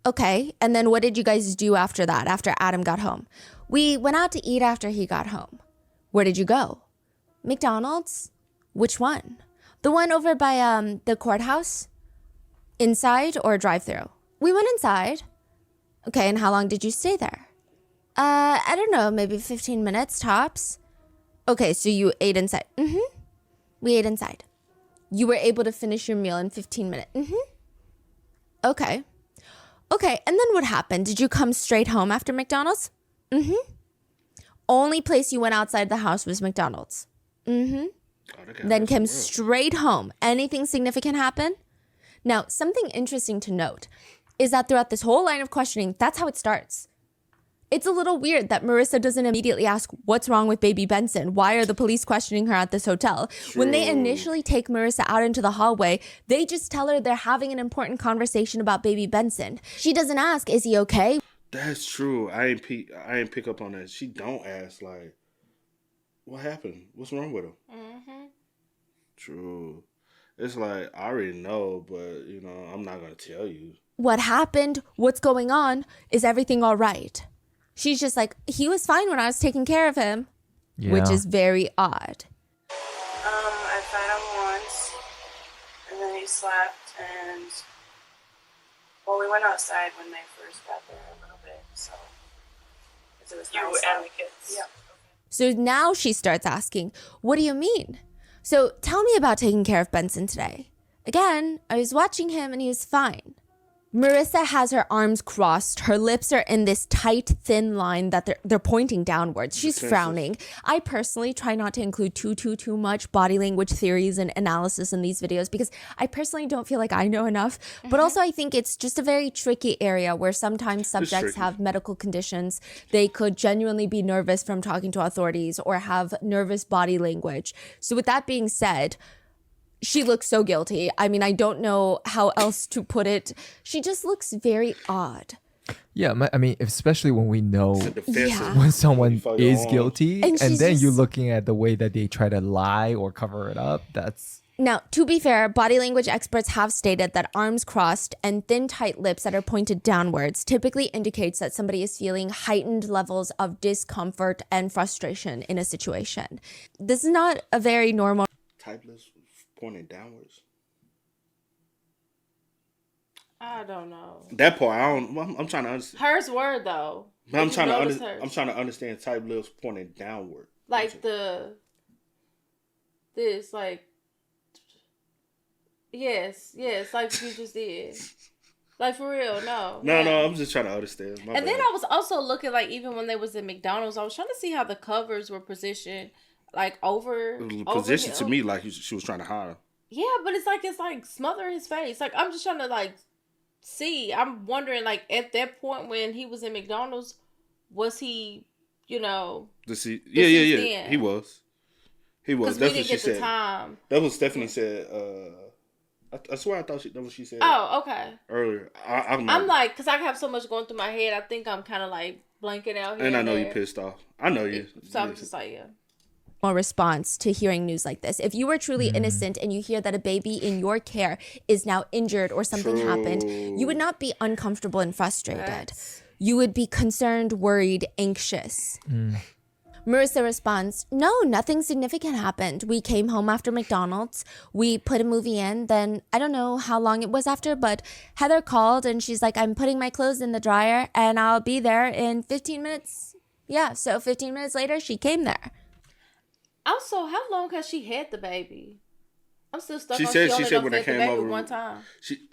[SPEAKER 5] Okay, and then what did you guys do after that, after Adam got home? We went out to eat after he got home. Where did you go? McDonald's? Which one? The one over by the courthouse? Inside or drive-through? We went inside. Okay, and how long did you stay there? I don't know, maybe 15 minutes tops. Okay, so you ate inside. Mm-hmm. We ate inside. You were able to finish your meal in 15 minutes. Mm-hmm. Okay. Okay, and then what happened? Did you come straight home after McDonald's? Mm-hmm. Only place you went outside the house was McDonald's. Mm-hmm. Then came straight home. Anything significant happen? Now, something interesting to note is that throughout this whole line of questioning, that's how it starts. It's a little weird that Marissa doesn't immediately ask, what's wrong with baby Benson? Why are the police questioning her at this hotel? True. When they initially take Marissa out into the hallway, they just tell her they're having an important conversation about baby Benson. She doesn't ask, is he okay?
[SPEAKER 2] That's true. I ain't pick up on that. She don't ask, like, what happened? What's wrong with him? Mm-hmm. True. It's like, I already know, but, you know, I'm not going to tell you.
[SPEAKER 5] What happened? What's going on? Is everything all right? She's just like, he was fine when I was taking care of him, which is very odd.
[SPEAKER 6] I fed him once, and then he slept, and, well, we went outside when they first got there a little bit, so. It was you and the kids. Yeah.
[SPEAKER 5] So now she starts asking, what do you mean? So tell me about taking care of Benson today. Again, I was watching him and he was fine. Marissa has her arms crossed. Her lips are in this tight, thin line that they're pointing downwards. She's frowning. I personally try not to include too much body language theories and analysis in these videos because I personally don't feel like I know enough. Mm-hmm. But also I think it's just a very tricky area where sometimes subjects have medical conditions. They could genuinely be nervous from talking to authorities or have nervous body language. So with that being said, she looks so guilty. I mean, I don't know how else to put it. She just looks very odd.
[SPEAKER 4] Yeah, I mean, especially when we know when someone is guilty, and then you're looking at the way that they try to lie or cover it up. That's...
[SPEAKER 5] Now, to be fair, body language experts have stated that arms crossed and thin, tight lips that are pointed downwards typically indicates that somebody is feeling heightened levels of discomfort and frustration in a situation. This is not a very normal...
[SPEAKER 2] Tight lips pointing downwards.
[SPEAKER 3] I don't know.
[SPEAKER 2] That part, I'm trying to understand.
[SPEAKER 3] Hers were though.
[SPEAKER 2] But I'm trying to understand tight lips pointing downward.
[SPEAKER 3] Like like yes, like you just did. Like for real, no.
[SPEAKER 2] No, I'm just trying to understand.
[SPEAKER 3] Then I was also looking like even when they was in McDonald's, I was trying to see how the covers were positioned. Like
[SPEAKER 2] position to me like she was trying to hide him.
[SPEAKER 3] Yeah, but it's like smother his face. Like I'm just trying to like see. I'm wondering, like, at that point when he was in McDonald's, was he, Yeah.
[SPEAKER 2] He was.
[SPEAKER 3] Because we
[SPEAKER 2] That's what
[SPEAKER 3] didn't
[SPEAKER 2] she
[SPEAKER 3] get the
[SPEAKER 2] said.
[SPEAKER 3] time.
[SPEAKER 2] That was Stephanie said. I swear I thought that was what she said.
[SPEAKER 3] Oh, okay.
[SPEAKER 2] Earlier,
[SPEAKER 3] I'm like, because I have so much going through my head. I think I'm kind of like blanking out here.
[SPEAKER 2] And I know you pissed off. I know you.
[SPEAKER 3] So I'm just like, yeah.
[SPEAKER 5] More response to hearing news like this. If you were truly innocent and you hear that a baby in your care is now injured or something happened, you would not be uncomfortable and frustrated. You would be concerned, worried, anxious. Marissa responds, no, nothing significant happened. We came home after McDonald's. We put a movie in. Then I don't know how long it was after, but Heather called and she's like, I'm putting my clothes in the dryer and I'll be there in 15 minutes. Yeah, so 15 minutes later, she came there.
[SPEAKER 3] Also, how long has she had the baby? I'm still stuck
[SPEAKER 2] She
[SPEAKER 3] on
[SPEAKER 2] said
[SPEAKER 3] she only
[SPEAKER 2] when they
[SPEAKER 3] fed the
[SPEAKER 2] came
[SPEAKER 3] baby
[SPEAKER 2] over
[SPEAKER 3] one time.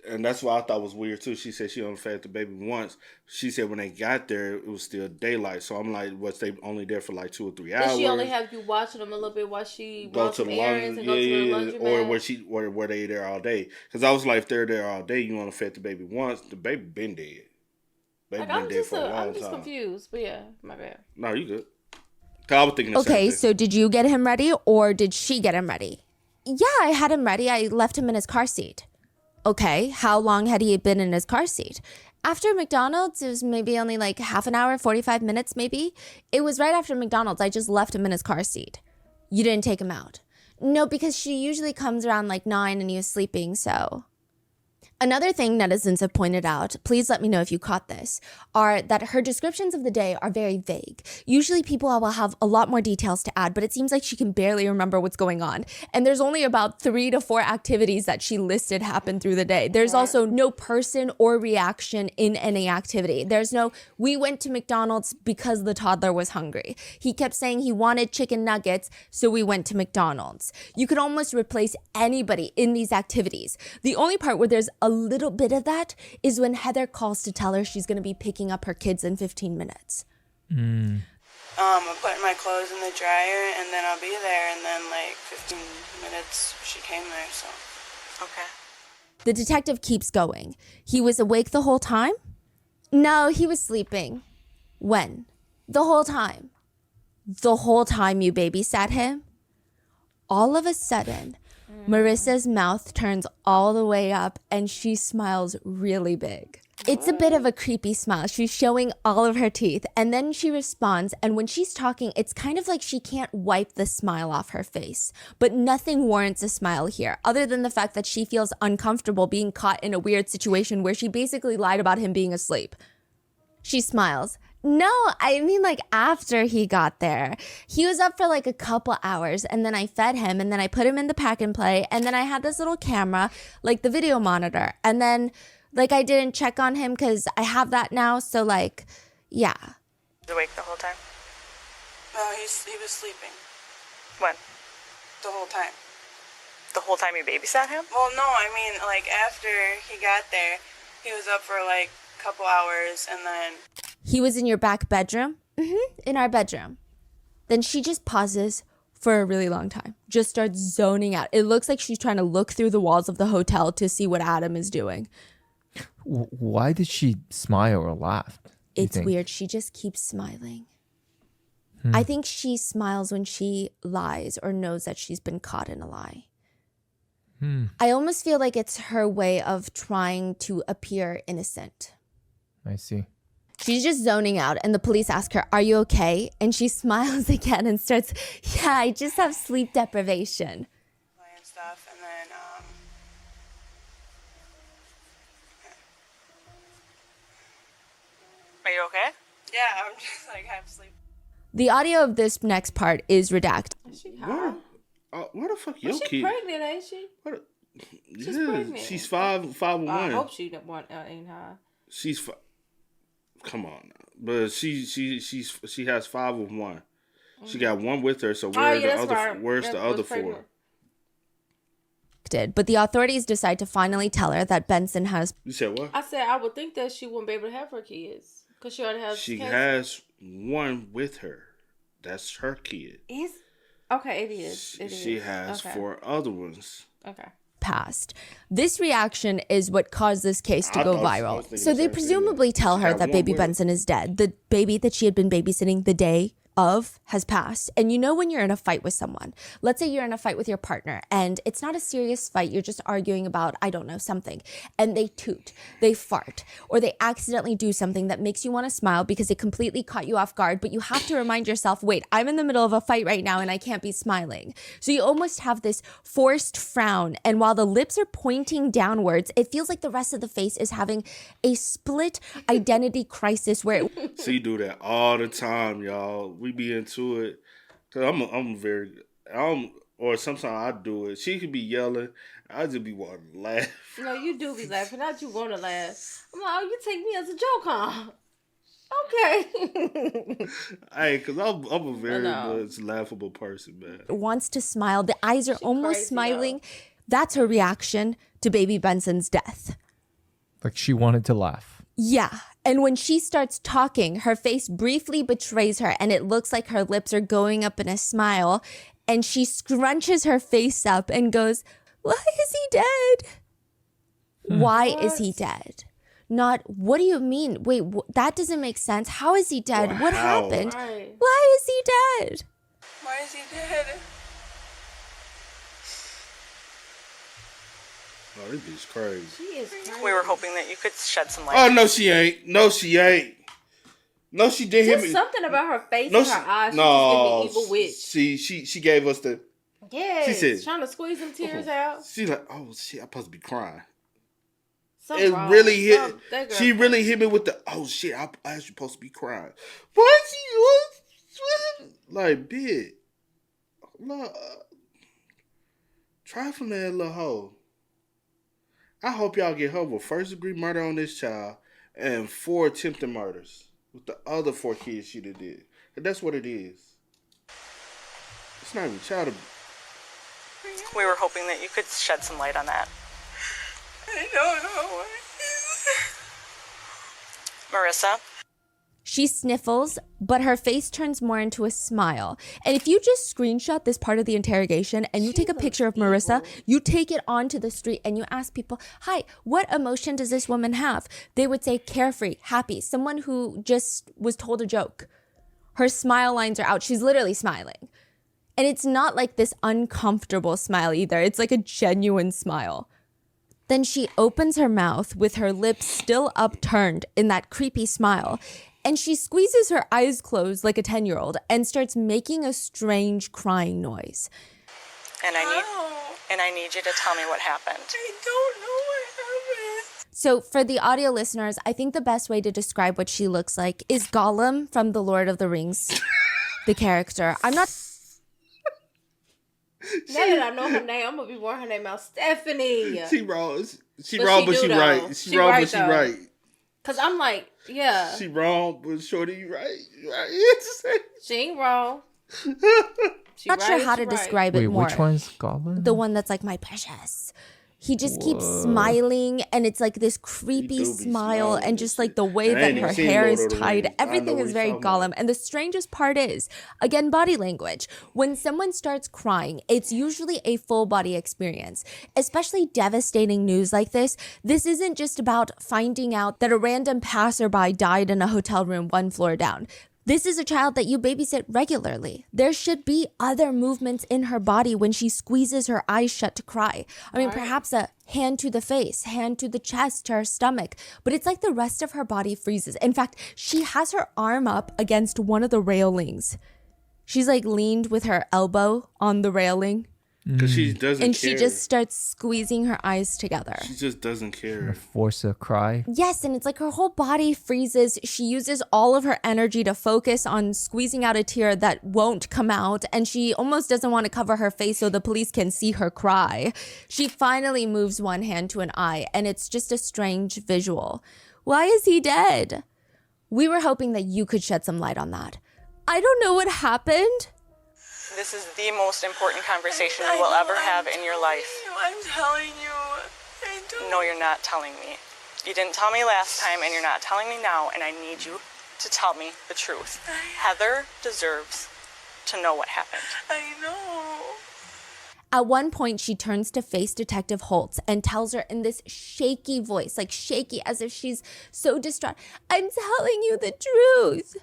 [SPEAKER 2] And that's what I thought was weird too. She said she only fed the baby once. She said when they got there, it was still daylight. So I'm like, was they only there for like 2 or 3 hours?
[SPEAKER 3] Did she only have you watching them a little bit while she go to the errands and go to the laundromat?
[SPEAKER 2] Or were they there all day? Because I was like, if they're there all day, you only fed the baby once. The baby been dead. Baby been dead for a long time.
[SPEAKER 3] I'm just confused, but yeah, my bad.
[SPEAKER 2] No, you good. Cause I was thinking the same
[SPEAKER 5] Okay,
[SPEAKER 2] thing.
[SPEAKER 5] so did you get him ready or did she get him ready? Yeah, I had him ready. I left him in his car seat. Okay, how long had he been in his car seat? After McDonald's, it was maybe only like half an hour, 45 minutes maybe. It was right after McDonald's. I just left him in his car seat. You didn't take him out? No, because she usually comes around like 9 and he was sleeping, so... Another thing netizens have pointed out, please let me know if you caught this, are that her descriptions of the day are very vague. Usually people will have a lot more details to add, but it seems like she can barely remember what's going on. And there's only about 3 to 4 activities that she listed happen through the day. There's also no person or reaction in any activity. There's no, we went to McDonald's because the toddler was hungry. He kept saying he wanted chicken nuggets, so we went to McDonald's. You could almost replace anybody in these activities. The only part where there's a little bit of that is when Heather calls to tell her she's going to be picking up her kids in 15 minutes.
[SPEAKER 6] I'm putting my clothes in the dryer and then I'll be there, and then like 15 minutes she came there, so. Okay.
[SPEAKER 5] The detective keeps going. He was awake the whole time? No, he was sleeping. When? The whole time. The whole time you babysat him? All of a sudden, Marissa's mouth turns all the way up and she smiles really big. It's a bit of a creepy smile. She's showing all of her teeth and then she responds, and when she's talking, it's kind of like she can't wipe the smile off her face. But nothing warrants a smile here other than the fact that she feels uncomfortable being caught in a weird situation where she basically lied about him being asleep. She smiles. No, I mean like after he got there. He was up for like a couple hours and then I fed him and then I put him in the pack and play and then I had this little camera, like the video monitor. And then like I didn't check on him because I have that now. So like, yeah.
[SPEAKER 6] He was awake the whole time? No, he was sleeping. When? The whole time. The whole time you babysat him? Well, no, I mean like after he got there, he was up for like a couple hours and then...
[SPEAKER 5] He was in your back bedroom? In our bedroom. Then she just pauses for a really long time. Just starts zoning out. It looks like she's trying to look through the walls of the hotel to see what Adam is doing.
[SPEAKER 4] Why did she smile or laugh?
[SPEAKER 5] It's weird. She just keeps smiling. I think she smiles when she lies or knows that she's been caught in a lie. I almost feel like it's her way of trying to appear innocent.
[SPEAKER 4] I see.
[SPEAKER 5] She's just zoning out and the police ask her, are you okay? And she smiles again and starts, yeah, I just have sleep deprivation.
[SPEAKER 6] And stuff, and then, Are you okay? Yeah, I'm just like half asleep.
[SPEAKER 5] The audio of this next part is redacted.
[SPEAKER 3] Is she high?
[SPEAKER 2] Where the fuck your
[SPEAKER 3] She's
[SPEAKER 2] kid?
[SPEAKER 3] pregnant, ain't she? She's pregnant.
[SPEAKER 2] She's 5'1".
[SPEAKER 3] I hope she ain't high.
[SPEAKER 2] She's come on now. But she has 5 of 1. She got one with her, so where's the other 4?
[SPEAKER 5] But the authorities decide to finally tell her that Benson has...
[SPEAKER 2] You said what?
[SPEAKER 3] I said I would think that she wouldn't be able to have her kids because she already has.
[SPEAKER 2] She
[SPEAKER 3] cancer.
[SPEAKER 2] has one with her. That's her kid.
[SPEAKER 3] Okay, it is.
[SPEAKER 2] She has 4 other ones.
[SPEAKER 3] Okay.
[SPEAKER 5] passed. This reaction is what caused this case to go
[SPEAKER 2] I was
[SPEAKER 5] viral.
[SPEAKER 2] thinking
[SPEAKER 5] So
[SPEAKER 2] the
[SPEAKER 5] they
[SPEAKER 2] same thing.
[SPEAKER 5] presumably tell
[SPEAKER 2] She
[SPEAKER 5] her
[SPEAKER 2] got
[SPEAKER 5] that
[SPEAKER 2] one
[SPEAKER 5] baby
[SPEAKER 2] with
[SPEAKER 5] Benson is dead. The baby that she had been babysitting the day of has passed. And you know when you're in a fight with someone, let's say you're in a fight with your partner and it's not a serious fight, you're just arguing about, I don't know, something, and they toot, they fart, or they accidentally do something that makes you want to smile because it completely caught you off guard, but you have to remind yourself, wait, I'm in the middle of a fight right now and I can't be smiling. So you almost have this forced frown, and while the lips are pointing downwards, it feels like the rest of the face is having a split identity crisis where
[SPEAKER 2] She do that all the time, y'all. We be into it. Cause or sometimes I do it. She could be yelling. I just be wanting to laugh.
[SPEAKER 3] No, you do be laughing. Not you want to laugh. I'm like, oh, you take me as a joke, huh? Okay.
[SPEAKER 2] Hey, cause I'm a very much laughable person, man.
[SPEAKER 5] wants to smile. The eyes are almost
[SPEAKER 3] crazy,
[SPEAKER 5] smiling. That's her reaction to baby Benson's death.
[SPEAKER 4] Like she wanted to laugh.
[SPEAKER 5] Yeah. And when she starts talking, her face briefly betrays her and it looks like her lips are going up in a smile. And she scrunches her face up and goes, why is he dead? Why is he dead? Not, what do you mean? Wait, that doesn't make sense. How is he dead? What happened?
[SPEAKER 3] Right.
[SPEAKER 5] Why is he dead?
[SPEAKER 6] Why is he dead?
[SPEAKER 2] Oh, this bitch crazy.
[SPEAKER 3] She is crazy.
[SPEAKER 8] We were hoping that you could shed some light.
[SPEAKER 2] Oh, no, she ain't. No, she ain't. No, she didn't hit
[SPEAKER 3] Just
[SPEAKER 2] me.
[SPEAKER 3] something about her face
[SPEAKER 2] No,
[SPEAKER 3] and her eyes. She just
[SPEAKER 2] no,
[SPEAKER 3] gave me evil witch.
[SPEAKER 2] she gave us the.
[SPEAKER 3] Yes.
[SPEAKER 2] She said,
[SPEAKER 3] trying to squeeze some tears out.
[SPEAKER 2] She like, oh shit, I'm supposed to be crying.
[SPEAKER 3] Something
[SPEAKER 2] It
[SPEAKER 3] wrong.
[SPEAKER 2] really hit.
[SPEAKER 3] That girl
[SPEAKER 2] She really hit me with the, oh shit, I was supposed to be crying. What? Like, bitch. Look, try from that little hoe. I hope y'all get her with first degree murder on this child and 4 attempted murders with the other 4 kids she did. And that's what it is. It's not even child abuse.
[SPEAKER 8] We were hoping that you could shed some light on that.
[SPEAKER 6] I don't know.
[SPEAKER 8] Marissa?
[SPEAKER 5] She sniffles, but her face turns more into a smile. And if you just screenshot this part of the interrogation and you take a picture of Marissa, you take it onto the street and you ask people, hi, what emotion does this woman have? They would say carefree, happy, someone who just was told a joke. Her smile lines are out. She's literally smiling. And it's not like this uncomfortable smile either. It's like a genuine smile. Then she opens her mouth with her lips still upturned in that creepy smile. And she squeezes her eyes closed like a 10-year-old and starts making a strange crying noise.
[SPEAKER 8] And I need you to tell me what happened.
[SPEAKER 6] I don't know what happened.
[SPEAKER 5] So for the audio listeners, I think the best way to describe what she looks like is Gollum from The Lord of the Rings, the character. I'm not...
[SPEAKER 3] Now that I know her name, I'm gonna be wearing her name out. Stephanie.
[SPEAKER 2] She wrong. She
[SPEAKER 3] But
[SPEAKER 2] wrong,
[SPEAKER 3] she
[SPEAKER 2] but
[SPEAKER 3] do,
[SPEAKER 2] she
[SPEAKER 3] though.
[SPEAKER 2] right.
[SPEAKER 3] She
[SPEAKER 2] She wrong,
[SPEAKER 3] right,
[SPEAKER 2] but she
[SPEAKER 3] though.
[SPEAKER 2] right.
[SPEAKER 3] Cause I'm like, yeah.
[SPEAKER 2] She wrong, but shorty, you right. You right.
[SPEAKER 3] She ain't wrong. She
[SPEAKER 5] Not sure
[SPEAKER 3] right,
[SPEAKER 5] how
[SPEAKER 3] she
[SPEAKER 5] to
[SPEAKER 3] right.
[SPEAKER 5] describe
[SPEAKER 4] Wait,
[SPEAKER 5] it more.
[SPEAKER 4] which one's Goblin?
[SPEAKER 5] The one that's like, my precious. He just keeps smiling, and it's like this creepy
[SPEAKER 2] do be
[SPEAKER 5] smile,
[SPEAKER 2] smiling
[SPEAKER 5] and
[SPEAKER 2] and
[SPEAKER 5] just
[SPEAKER 2] shit.
[SPEAKER 5] like the way
[SPEAKER 2] And I
[SPEAKER 5] that
[SPEAKER 2] ain't
[SPEAKER 5] her
[SPEAKER 2] even seen
[SPEAKER 5] hair
[SPEAKER 2] Lord
[SPEAKER 5] is
[SPEAKER 2] of the
[SPEAKER 5] tied,
[SPEAKER 2] Rings. I know
[SPEAKER 5] everything
[SPEAKER 2] what
[SPEAKER 5] is
[SPEAKER 2] you're
[SPEAKER 5] very
[SPEAKER 2] talking about.
[SPEAKER 5] Gollum. And the strangest part is, again, body language. When someone starts crying, it's usually a full body experience. Especially devastating news like this. This isn't just about finding out that a random passerby died in a hotel room 1 floor down. This is a child that you babysit regularly. There should be other movements in her body when she squeezes her eyes shut to cry. I mean, perhaps a hand to the face, hand to the chest, to her stomach, but it's like the rest of her body freezes. In fact, she has her arm up against one of the railings. She's like leaned with her elbow on the railing.
[SPEAKER 2] Because she doesn't
[SPEAKER 5] And
[SPEAKER 2] care.
[SPEAKER 5] she just starts squeezing her eyes together.
[SPEAKER 2] She just doesn't care.
[SPEAKER 4] Force a cry.
[SPEAKER 5] Yes, and it's like her whole body freezes. She uses all of her energy to focus on squeezing out a tear that won't come out, and she almost doesn't want to cover her face so the police can see her cry. She finally moves one hand to an eye, and it's just a strange visual. Why is he dead? We were hoping that you could shed some light on that. I don't know what happened.
[SPEAKER 8] This is the most important conversation you will ever have in your life.
[SPEAKER 6] I'm telling you. I don't.
[SPEAKER 8] No, you're not telling me. You didn't tell me last time, and you're not telling me now, and I need you to tell me the truth. Heather deserves to know what happened.
[SPEAKER 6] I know.
[SPEAKER 5] At one point, she turns to face Detective Holtz and tells her in this shaky voice, like shaky as if she's so distraught, "I'm telling you the truth."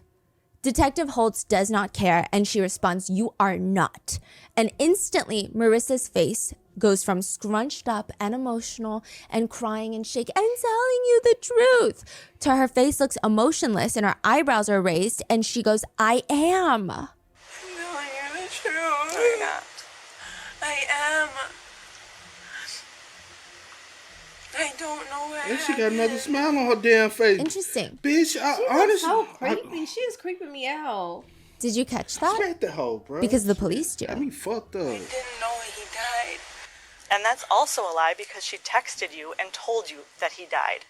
[SPEAKER 5] Detective Holtz does not care, and she responds, "You are not." And instantly, Marissa's face goes from scrunched up and emotional and crying and shaking, "I'm telling you the truth," to her face looks emotionless and her eyebrows are raised, and she goes, "I am."
[SPEAKER 6] I'm telling you the truth. No, you're not. I am. I don't know what
[SPEAKER 2] And she got another smile on her damn face.
[SPEAKER 5] Interesting.
[SPEAKER 2] Bitch,
[SPEAKER 3] She
[SPEAKER 2] honestly.
[SPEAKER 3] was so creepy. She is creeping me out.
[SPEAKER 5] Did you catch that?
[SPEAKER 2] Smack the hoe, bro.
[SPEAKER 5] Because the police do.
[SPEAKER 2] Got me fucked up.
[SPEAKER 6] I didn't know he died.
[SPEAKER 13] And that's also a lie because she texted you and told you that he died.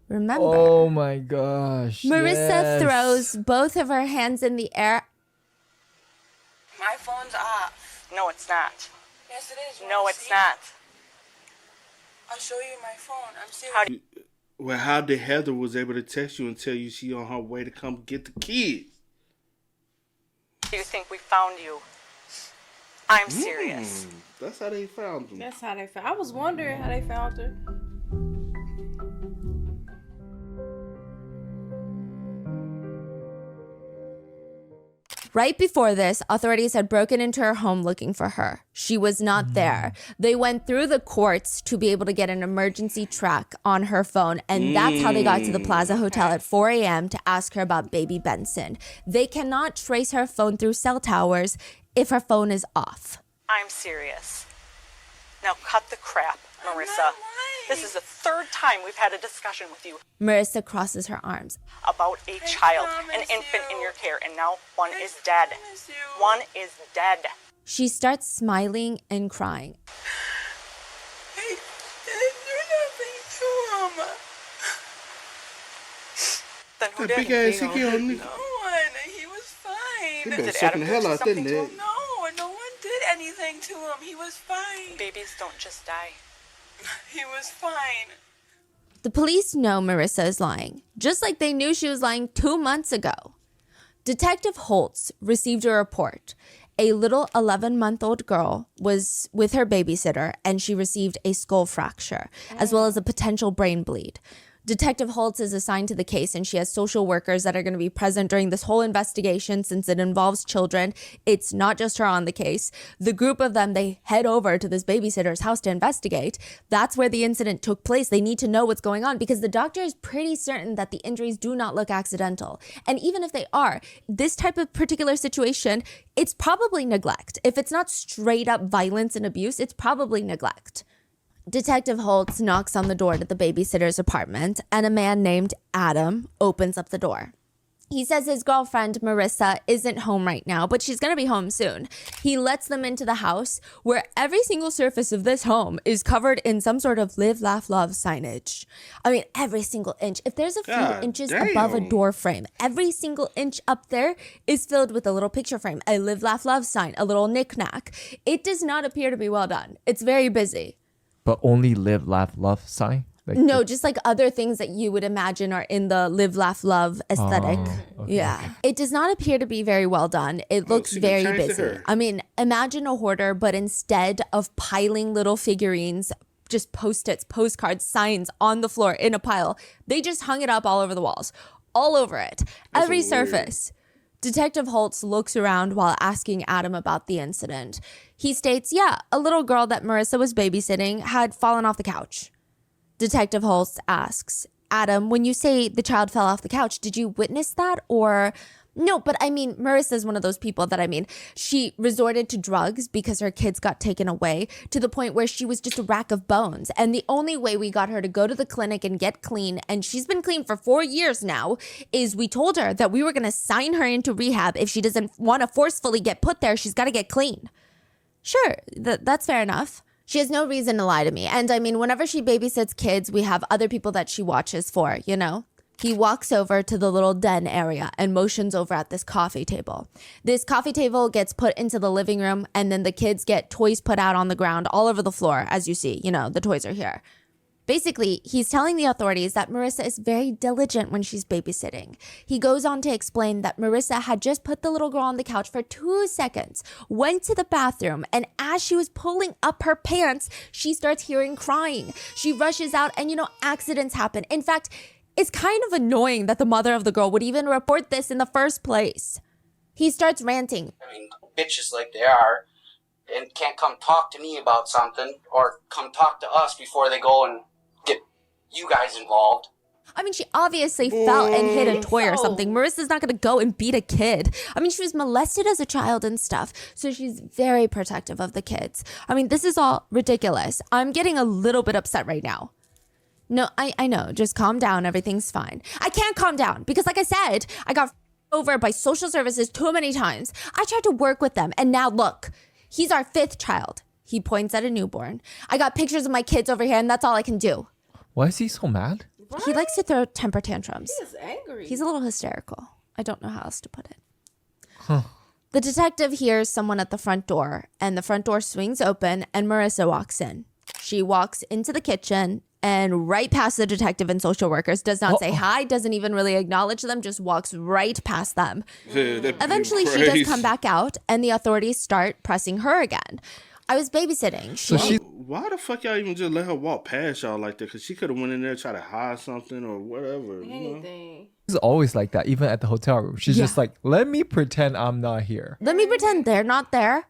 [SPEAKER 5] Remember.
[SPEAKER 4] Oh my gosh.
[SPEAKER 5] Marissa
[SPEAKER 4] yes.
[SPEAKER 5] throws both of her hands in the air.
[SPEAKER 6] My phone's off.
[SPEAKER 13] No, it's not.
[SPEAKER 6] Yes, it is. You
[SPEAKER 13] No,
[SPEAKER 6] wanna
[SPEAKER 13] it's
[SPEAKER 6] see?
[SPEAKER 13] not.
[SPEAKER 6] I'll show you my phone. I'm serious.
[SPEAKER 13] How do
[SPEAKER 2] Well, how did Heather was able to text you and tell you she on her way to come get the kids?
[SPEAKER 13] you think we found you? I'm serious.
[SPEAKER 2] That's how they found them.
[SPEAKER 3] That's how they found. I was wondering how they found her.
[SPEAKER 5] Right before this, authorities had broken into her home looking for her. She was not there. They went through the courts to be able to get an emergency track on her phone, and that's how they got to the Plaza Hotel at 4 a.m. to ask her about baby Benson. They cannot trace her phone through cell towers if her phone is off.
[SPEAKER 13] I'm serious. Now cut the crap, Marissa. This is the third time we've had a discussion with you
[SPEAKER 5] Marissa crosses her arms.
[SPEAKER 13] about a child, an infant in your care, and now one is dead. One is dead.
[SPEAKER 5] She starts smiling and crying.
[SPEAKER 6] I didn't do nothing to him.
[SPEAKER 13] Then who
[SPEAKER 2] That
[SPEAKER 13] did?
[SPEAKER 2] big ass hickey on me.
[SPEAKER 6] No one. He was fine.
[SPEAKER 2] They been
[SPEAKER 13] Did
[SPEAKER 2] sucking
[SPEAKER 13] Adam
[SPEAKER 2] the hell
[SPEAKER 13] do
[SPEAKER 2] out,
[SPEAKER 13] something
[SPEAKER 2] didn't
[SPEAKER 13] to
[SPEAKER 2] they?
[SPEAKER 13] him?
[SPEAKER 6] No one did anything to him. He was fine.
[SPEAKER 13] Babies don't just die.
[SPEAKER 6] He was fine.
[SPEAKER 5] The police know Marissa is lying, just like they knew she was lying 2 months ago. Detective Holtz received a report. A little 11-month-old girl was with her babysitter, and she received a skull fracture, as well as a potential brain bleed. Detective Holtz is assigned to the case, and she has social workers that are going to be present during this whole investigation since it involves children. It's not just her on the case. The group of them, they head over to this babysitter's house to investigate. That's where the incident took place. They need to know what's going on because the doctor is pretty certain that the injuries do not look accidental. And even if they are, this type of particular situation, it's probably neglect. If it's not straight up violence and abuse, it's probably neglect. Detective Holtz knocks on the door to the babysitter's apartment, and a man named Adam opens up the door. He says his girlfriend, Marissa, isn't home right now, but she's going to be home soon. He lets them into the house, where every single surface of this home is covered in some sort of live, laugh, love signage. I mean, every single inch. If there's a few inches above a door frame, every single inch up there is filled with a little picture frame, a live, laugh, love sign, a little knick-knack. It does not appear to be well done. It's very busy.
[SPEAKER 4] But only live, laugh, love sign? Like
[SPEAKER 5] No, just like other things that you would imagine are in the live, laugh, love aesthetic.
[SPEAKER 4] okay,
[SPEAKER 5] Yeah. It does not appear to be very well done. It looks
[SPEAKER 2] she
[SPEAKER 5] very
[SPEAKER 2] changed to
[SPEAKER 5] busy.
[SPEAKER 2] her.
[SPEAKER 5] I mean, imagine a hoarder, but instead of piling little figurines, just post-its, postcards, signs on the floor in a pile, they just hung it up all over the walls, all over it, every surface. Detective Holtz looks around while asking Adam about the incident. He states, yeah, a little girl that Marissa was babysitting had fallen off the couch. Detective Holtz asks, Adam, when you say the child fell off the couch, did you witness that or... No, but I mean, Marissa's one of those people that, I mean, she resorted to drugs because her kids got taken away to the point where she was just a rack of bones. And the only way we got her to go to the clinic and get clean, and she's been clean for 4 years now, is we told her that we were going to sign her into rehab. If she doesn't want to forcefully get put there, she's got to get clean. Sure, that's fair enough. She has no reason to lie to me. And I mean, whenever she babysits kids, we have other people that she watches for, you know? He walks over to the little den area and motions over at this coffee table. This coffee table gets put into the living room, and then the kids get toys put out on the ground all over the floor, as you see. You know, the toys are here. Basically, he's telling the authorities that Marissa is very diligent when she's babysitting. He goes on to explain that Marissa had just put the little girl on the couch for 2 seconds, went to the bathroom, and as she was pulling up her pants, she starts hearing crying. She rushes out and, accidents happen. In fact, it's kind of annoying that the mother of the girl would even report this in the first place. He starts ranting.
[SPEAKER 12] I mean, bitches like they are, and can't come talk to me about something or come talk to us before they go and get you guys involved.
[SPEAKER 5] I mean, she obviously fell and hit a toy or something. Marissa's not going to go and beat a kid. I mean, she was molested as a child and stuff. So she's very protective of the kids. I mean, this is all ridiculous. I'm getting a little bit upset right now. No, I know. Just calm down. Everything's fine. I can't calm down because, like I said, I got over by social services too many times. I tried to work with them. And now look, he's our 5th child. He points at a newborn. I got pictures of my kids over here and that's all I can do.
[SPEAKER 4] Why is he so mad?
[SPEAKER 5] Right? He likes to throw temper tantrums.
[SPEAKER 3] He is angry.
[SPEAKER 5] He's a little hysterical. I don't know how else to put it.
[SPEAKER 4] Huh.
[SPEAKER 5] The detective hears someone at the front door, and the front door swings open, and Marissa walks in. She walks into the kitchen and right past the detective and social workers, does not say hi, doesn't even really acknowledge them, just walks right past them. Eventually, she does come back out, and the authorities start pressing her again. I was babysitting.
[SPEAKER 2] Why the fuck y'all even just let her walk past y'all like that? Because she could have went in there, try to hide something or whatever.
[SPEAKER 3] Anything.
[SPEAKER 4] It's always like that, even at the hotel room. She's just like, let me pretend I'm not here.
[SPEAKER 5] Let me pretend they're not there,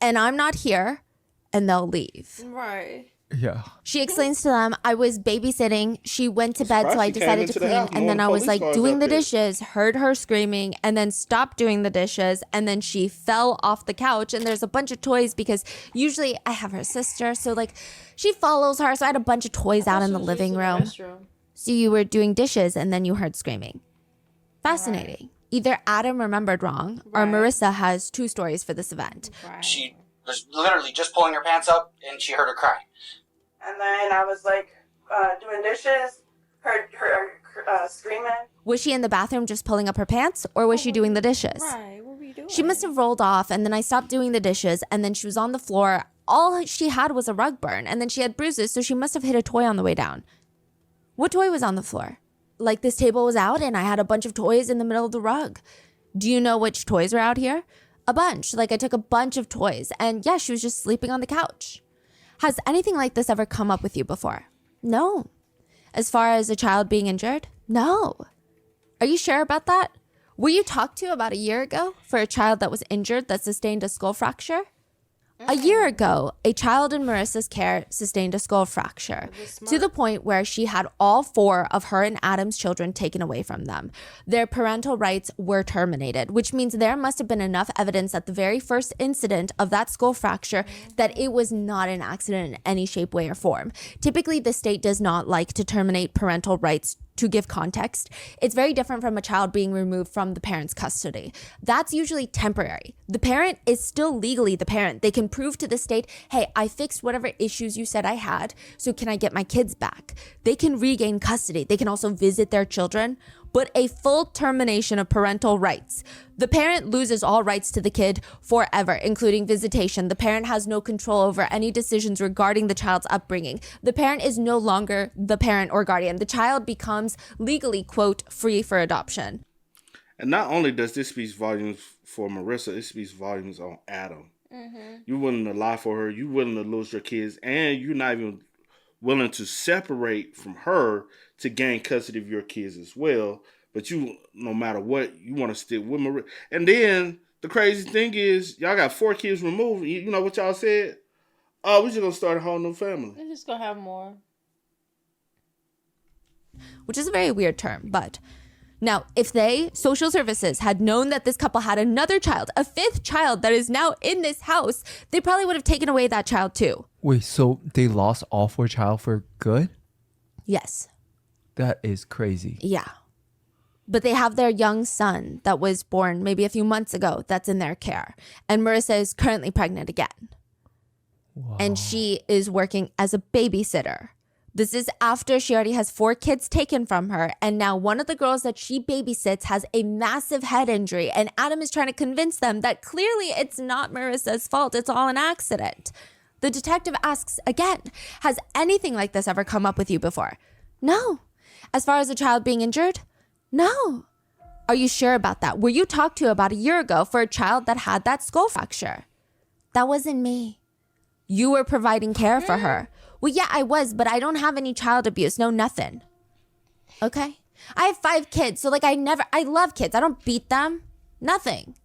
[SPEAKER 5] and I'm not here, and they'll leave.
[SPEAKER 3] Right.
[SPEAKER 4] Yeah.
[SPEAKER 5] She explains to them, I was babysitting. She went to bed, so I decided to clean. And then I was like doing the dishes, heard her screaming, and then stopped doing the dishes. And then she fell off the couch. And there's a bunch of toys because usually I have her sister. So like she follows her. So I had a bunch of toys out in the living room. So you were doing dishes and then you heard screaming. Fascinating. Right. Either Adam remembered wrong or Marissa has 2 stories for this event.
[SPEAKER 12] Right. She was literally just pulling her pants up and she heard her cry.
[SPEAKER 6] And then I was like doing dishes, heard her screaming.
[SPEAKER 5] Was she in the bathroom just pulling up her pants or was she doing the dishes?
[SPEAKER 3] Right, what were you doing?
[SPEAKER 5] She must have rolled off and then I stopped doing the dishes and then she was on the floor. All she had was a rug burn and then she had bruises, so she must have hit a toy on the way down. What toy was on the floor? Like this table was out and I had a bunch of toys in the middle of the rug. Do you know which toys were out here? A bunch. Like I took a bunch of toys and yeah, she was just sleeping on the couch. Has anything like this ever come up with you before? No. As far as a child being injured? No. Are you sure about that? Were you talked to about a year ago for a child that was injured that sustained a skull fracture? A year ago, a child in Marissa's care sustained a skull fracture to the point where she had all 4 of her and Adam's children taken away from them. Their parental rights were terminated, which means there must have been enough evidence at the very first incident of that skull fracture that it was not an accident in any shape, way, or form. Typically, the state does not like to terminate parental rights. To give context, it's very different from a child being removed from the parent's custody. That's usually temporary. The parent is still legally the parent. They can prove to the state, hey, I fixed whatever issues you said I had, so can I get my kids back? They can regain custody. They can also visit their children, but a full termination of parental rights. The parent loses all rights to the kid forever, including visitation. The parent has no control over any decisions regarding the child's upbringing. The parent is no longer the parent or guardian. The child becomes legally, quote, free for adoption.
[SPEAKER 2] And not only does this speak volumes for Marissa, it speaks volumes on Adam. Mm-hmm. You're willing to lie for her. You're willing to lose your kids. And you're not even willing to separate from her to gain custody of your kids as well. But you, no matter what, you want to stick with Marissa. And then the crazy thing is, y'all got 4 kids removed. You know what y'all said? Oh, we're just going to start a whole new family.
[SPEAKER 3] We're just going to have more.
[SPEAKER 5] Which is a very weird term, but... Now, if they, social services, had known that this couple had another child, a 5th child that is now in this house, they probably would have taken away that child too.
[SPEAKER 4] Wait, so they lost all 4 child for good?
[SPEAKER 5] Yes.
[SPEAKER 4] That is crazy.
[SPEAKER 5] Yeah. But they have their young son that was born maybe a few months ago that's in their care. And Marissa is currently pregnant again. Wow. And she is working as a babysitter. This is after she already has 4 kids taken from her. And now one of the girls that she babysits has a massive head injury. And Adam is trying to convince them that clearly it's not Marissa's fault. It's all an accident. The detective asks again, has anything like this ever come up with you before? No. As far as a child being injured? No. Are you sure about that? Were you talked to about a year ago for a child that had that skull fracture? That wasn't me. You were providing care for her. Well, yeah, I was, but I don't have any child abuse. No, nothing. Okay? I have 5 kids, so like I love kids. I don't beat them. Nothing.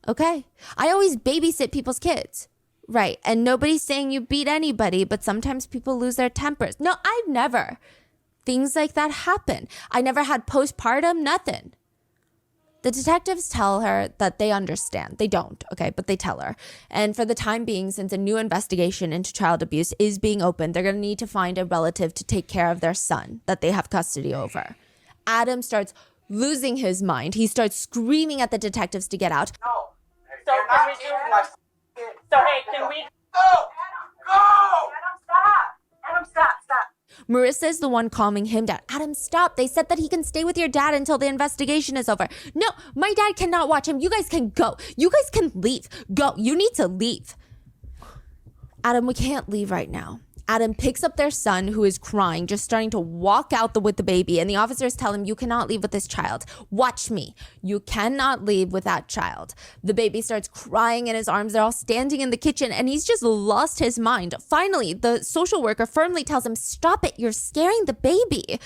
[SPEAKER 5] Okay? I always babysit people's kids. Right. And nobody's saying you beat anybody, but sometimes people lose their tempers. No, I've never. Things like that happen. I never had postpartum, nothing. The detectives tell her that they understand. They don't, okay, but they tell her. And for the time being, since a new investigation into child abuse is being opened, they're going to need to find a relative to take care of their son that they have custody over. Adam starts losing his mind. He starts screaming at the detectives to get out.
[SPEAKER 12] No.
[SPEAKER 13] So can we do my... So hey, can we...
[SPEAKER 12] Go! Go! Adam, stop! Adam, stop!
[SPEAKER 5] Marissa is the one calming him down. Adam, stop. They said that he can stay with your dad until the investigation is over. No, my dad cannot watch him. You guys can go. You guys can leave. Go. You need to leave. Adam, we can't leave right now. Adam picks up their son, who is crying, just starting to walk out with the baby, and the officers tell him, you cannot leave with this child. Watch me. You cannot leave with that child. The baby starts crying in his arms. They're all standing in the kitchen, and he's just lost his mind. Finally, the social worker firmly tells him, stop it. You're scaring the baby.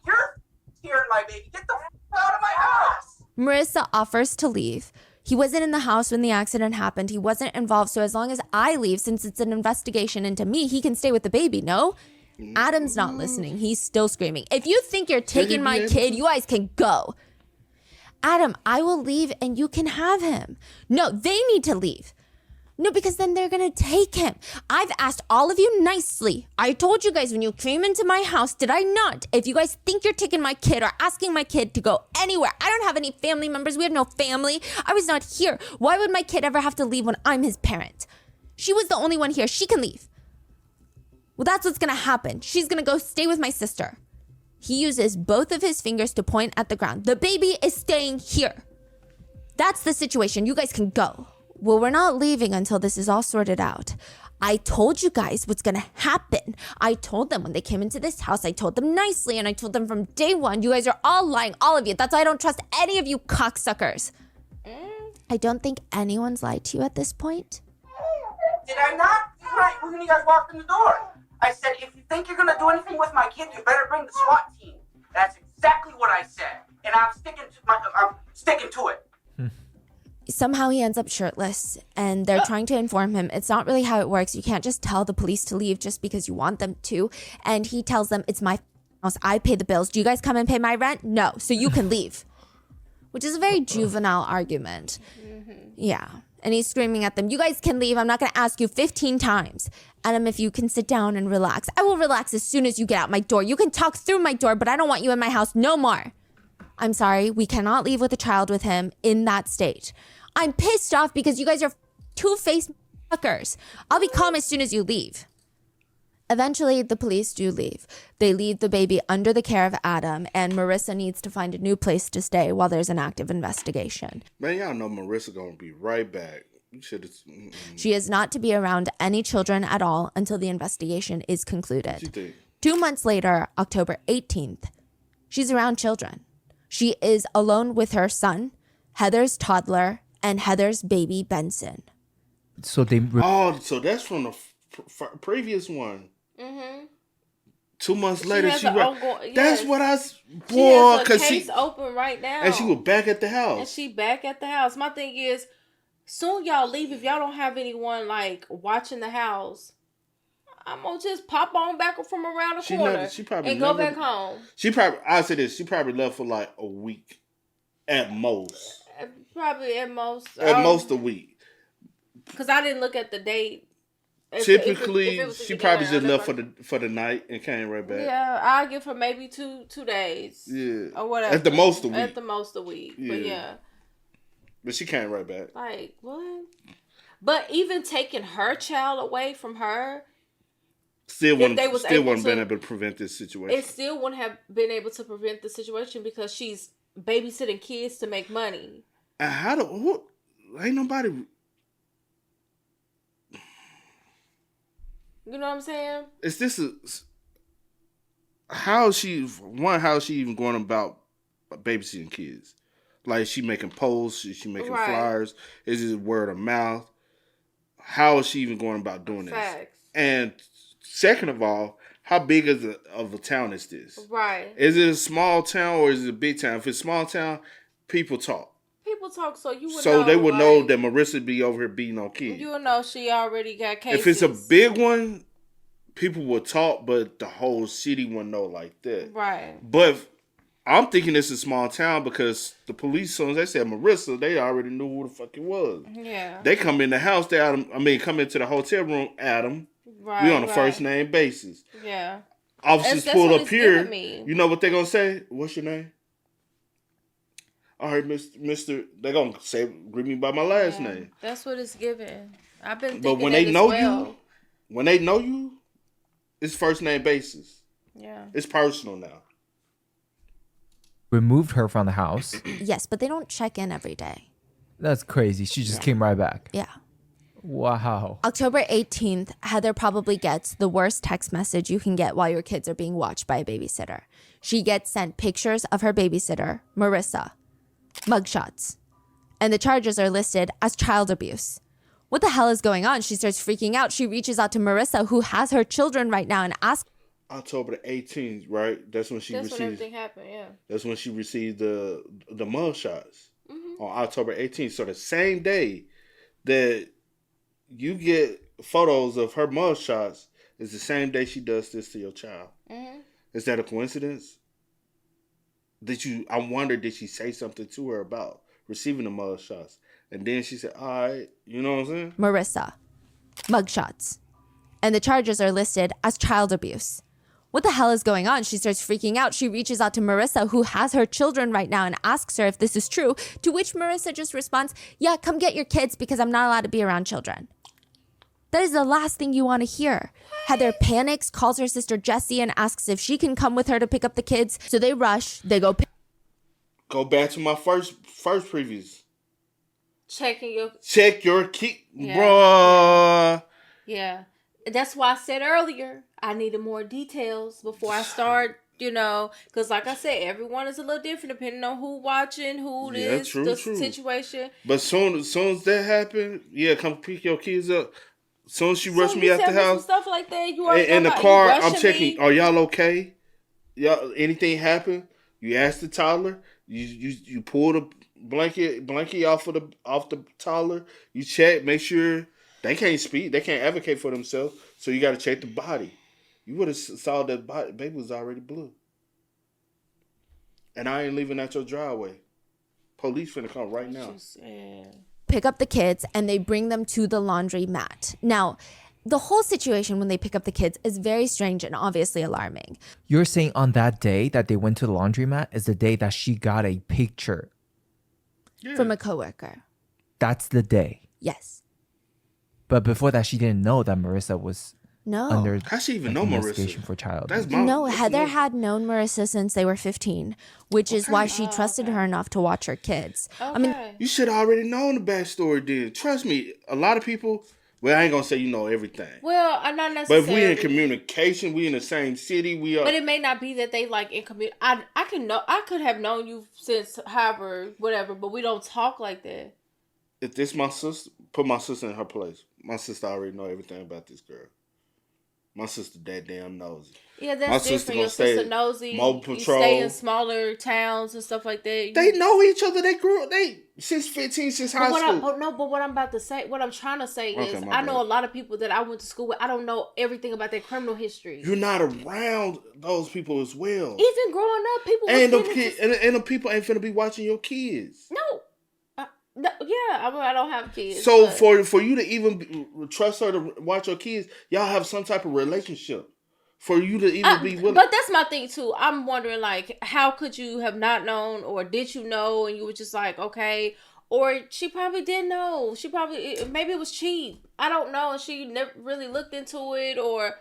[SPEAKER 12] You're scaring my baby. Get the out of my house.
[SPEAKER 5] Marissa offers to leave. He wasn't in the house when the accident happened. He wasn't involved. So as long as I leave, since it's an investigation into me, he can stay with the baby. No? Adam's not listening. He's still screaming. If you think you're taking my kid, you guys can go. Adam, I will leave and you can have him. No, they need to leave. No, because then they're going to take him. I've asked all of you nicely. I told you guys when you came into my house, did I not? If you guys think you're taking my kid or asking my kid to go anywhere, I don't have any family members. We have no family. I was not here. Why would my kid ever have to leave when I'm his parent? She was the only one here. She can leave. Well, that's what's going to happen. She's going to go stay with my sister. He uses both of his fingers to point at the ground. The baby is staying here. That's the situation. You guys can go. Well, we're not leaving until this is all sorted out. I told you guys what's going to happen. I told them when they came into this house. I told them nicely, and I told them from day one. You guys are all lying, all of you. That's why I don't trust any of you cocksuckers. I don't think anyone's lied to you at this point.
[SPEAKER 12] Did I not? Right when you guys walked in the door. I said, if you think you're going to do anything with my kid, you better bring the SWAT team. That's exactly what I said. And I'm sticking to it.
[SPEAKER 5] Somehow he ends up shirtless, and they're trying to inform him it's not really how it works. You can't just tell the police to leave just because you want them to. And he tells them, it's my house. I pay the bills. Do you guys come and pay my rent? No. So you can leave. Which is a very juvenile argument. Yeah. And he's screaming at them, you guys can leave. I'm not going to ask you 15 times. Adam, if you can sit down and relax. I will relax as soon as you get out my door. You can talk through my door, but I don't want you in my house no more. I'm sorry, we cannot leave with a child with him in that state. I'm pissed off because you guys are two-faced fuckers. I'll be calm as soon as you leave. Eventually, the police do leave. They leave the baby under the care of Adam, and Marissa needs to find a new place to stay while there's an active investigation.
[SPEAKER 2] Man, y'all know Marissa gonna be right back.
[SPEAKER 5] She is not to be around any children at all until the investigation is concluded. 2 months later, October 18th, she's around children. She is alone with her son, Heather's toddler, and Heather's baby, Benson.
[SPEAKER 4] So they...
[SPEAKER 2] so that's from the previous one.
[SPEAKER 3] Mm-hmm.
[SPEAKER 2] 2 months later,
[SPEAKER 3] That's
[SPEAKER 2] what I...
[SPEAKER 3] She has a case open right now.
[SPEAKER 2] And she was back at the house.
[SPEAKER 3] And she back at the house. My thing is, soon y'all leave. If y'all don't have anyone, like, watching the house, I'm gonna just pop on back from around the corner and go back home.
[SPEAKER 2] I'll say this, she probably left for like a week at most.
[SPEAKER 3] Probably at most.
[SPEAKER 2] At most a week.
[SPEAKER 3] Because I didn't look at the date.
[SPEAKER 2] Typically, she probably just left for the night and came right back.
[SPEAKER 3] Yeah, I'll give her maybe two days.
[SPEAKER 2] Yeah.
[SPEAKER 3] Or whatever.
[SPEAKER 2] At the most a week.
[SPEAKER 3] At the most a week. Yeah. But yeah.
[SPEAKER 2] But she came right back.
[SPEAKER 3] Like, what? But even taking her child away from her,
[SPEAKER 2] still wouldn't been able to prevent this situation.
[SPEAKER 3] It still wouldn't have been able to prevent the situation because she's babysitting kids to make money.
[SPEAKER 2] And ain't nobody...
[SPEAKER 3] You know what I'm saying?
[SPEAKER 2] Is this how is she even going about babysitting kids? Like, she making posts? Is she making flyers? Is it word of mouth? How is she even going about doing this? And second of all, how big of a town is this?
[SPEAKER 3] Right.
[SPEAKER 2] Is it a small town or is it a big town? If it's a small town, people talk.
[SPEAKER 3] People talk, so you would know.
[SPEAKER 2] So they would know that Marissa be over here beating on kids.
[SPEAKER 3] You would know she already got cases.
[SPEAKER 2] If it's a big one, people would talk, but the whole city wouldn't know like that.
[SPEAKER 3] Right.
[SPEAKER 2] But I'm thinking it's a small town because the police, as soon as they said Marissa, they already knew who the fuck it was.
[SPEAKER 3] Yeah.
[SPEAKER 2] They come in the house, come into the hotel room, Adam.
[SPEAKER 3] Right.
[SPEAKER 2] We on a first name basis.
[SPEAKER 3] Yeah.
[SPEAKER 2] Officers pull up here. You know what they're going to say? What's your name? All right, Mr. They're going to say, greet me by my last name.
[SPEAKER 3] That's what it's given. I've been thinking
[SPEAKER 2] But when
[SPEAKER 3] that
[SPEAKER 2] they know
[SPEAKER 3] you,
[SPEAKER 2] it's first name basis.
[SPEAKER 3] Yeah.
[SPEAKER 2] It's personal now.
[SPEAKER 4] Removed her from the house.
[SPEAKER 5] Yes, but they don't check in every day.
[SPEAKER 4] That's crazy. She just came right back.
[SPEAKER 5] Yeah.
[SPEAKER 4] Wow.
[SPEAKER 5] October 18th, Heather probably gets the worst text message you can get while your kids are being watched by a babysitter. She gets sent pictures of her babysitter, Marissa, mugshots, and the charges are listed as child abuse. What the hell is going on? She starts freaking out. She reaches out to Marissa, who has her children right now, and asks.
[SPEAKER 2] October the 18th, right? That's when she received.
[SPEAKER 3] That's when everything happened. Yeah.
[SPEAKER 2] That's when she received the mug shots on October 18th. So the same day that you get photos of her mug shots is the same day she does this to your child. Is that a coincidence? I wonder, did she say something to her about receiving the mug shots? And then she said, all right, you know what I'm saying?
[SPEAKER 5] Marissa, mugshots, and the charges are listed as child abuse. What the hell is going on? She starts freaking out. She reaches out to Marissa, who has her children right now, and asks her if this is true, to which Marissa just responds, yeah, come get your kids because I'm not allowed to be around children. That is the last thing you want to hear. Heather panics, calls her sister Jessie, and asks if she can come with her to pick up the kids. So they rush. They go
[SPEAKER 2] back to my first previews.
[SPEAKER 3] Check
[SPEAKER 2] your key, bruh.
[SPEAKER 3] Yeah. That's why I said earlier, I needed more details before I start, because like I said, everyone is a little different depending on who watching, who the situation.
[SPEAKER 2] But soon as that happened, come pick your kids up. Soon as she rushed me out the house,
[SPEAKER 3] stuff like that.
[SPEAKER 2] In the car, I'm checking. Are y'all okay? Y'all, anything happen? You ask the toddler. You pull the blanket off the toddler. You check, make sure they can't speak. They can't advocate for themselves. So you got to check the body. You would have saw that baby was already blue. And I ain't leaving at your driveway. Police finna come right now.
[SPEAKER 5] Pick up the kids, and they bring them to the laundromat. Now, the whole situation when they pick up the kids is very strange and obviously alarming.
[SPEAKER 4] You're saying on that day that they went to the laundromat is the day that she got a picture
[SPEAKER 5] from a coworker.
[SPEAKER 4] That's the day.
[SPEAKER 5] Yes.
[SPEAKER 4] But before that, she didn't know that Marissa was under
[SPEAKER 2] how she even know
[SPEAKER 4] investigation
[SPEAKER 2] Marissa
[SPEAKER 4] for child.
[SPEAKER 5] Heather had known Marissa since they were 15, which is why she trusted her enough to watch her kids.
[SPEAKER 3] Okay.
[SPEAKER 5] I mean,
[SPEAKER 2] you should have already known the backstory, then. Trust me, a lot of people. Well, I ain't gonna say you know everything.
[SPEAKER 3] Well, I'm not necessarily.
[SPEAKER 2] But if we in communication, we in the same city, we are.
[SPEAKER 3] But it may not be that they like in community. I could have known you since however whatever, but we don't talk like that.
[SPEAKER 2] If this my sister, put my sister in her place. My sister already know everything about this girl. My sister that damn nosy.
[SPEAKER 3] Yeah, that's different. Your sister nosy.
[SPEAKER 2] Mobile patrol.
[SPEAKER 3] You stay in smaller towns and stuff like that.
[SPEAKER 2] They know each other. They grew up. Since 15, since high school.
[SPEAKER 3] But what I'm about to say, what I'm trying to say is, I know a lot of people that I went to school with. I don't know everything about their criminal history.
[SPEAKER 2] You're not around those people as well.
[SPEAKER 3] Even growing up, people
[SPEAKER 2] and the people ain't finna be watching your kids.
[SPEAKER 3] No. I don't have kids.
[SPEAKER 2] So for you to even trust her to watch your kids, y'all have some type of relationship. For you to even be willing.
[SPEAKER 3] But that's my thing too. I'm wondering, like, how could you have not known, or did you know and you were just like, okay, or she probably didn't know. Maybe it was cheap. I don't know. She never really looked into it, or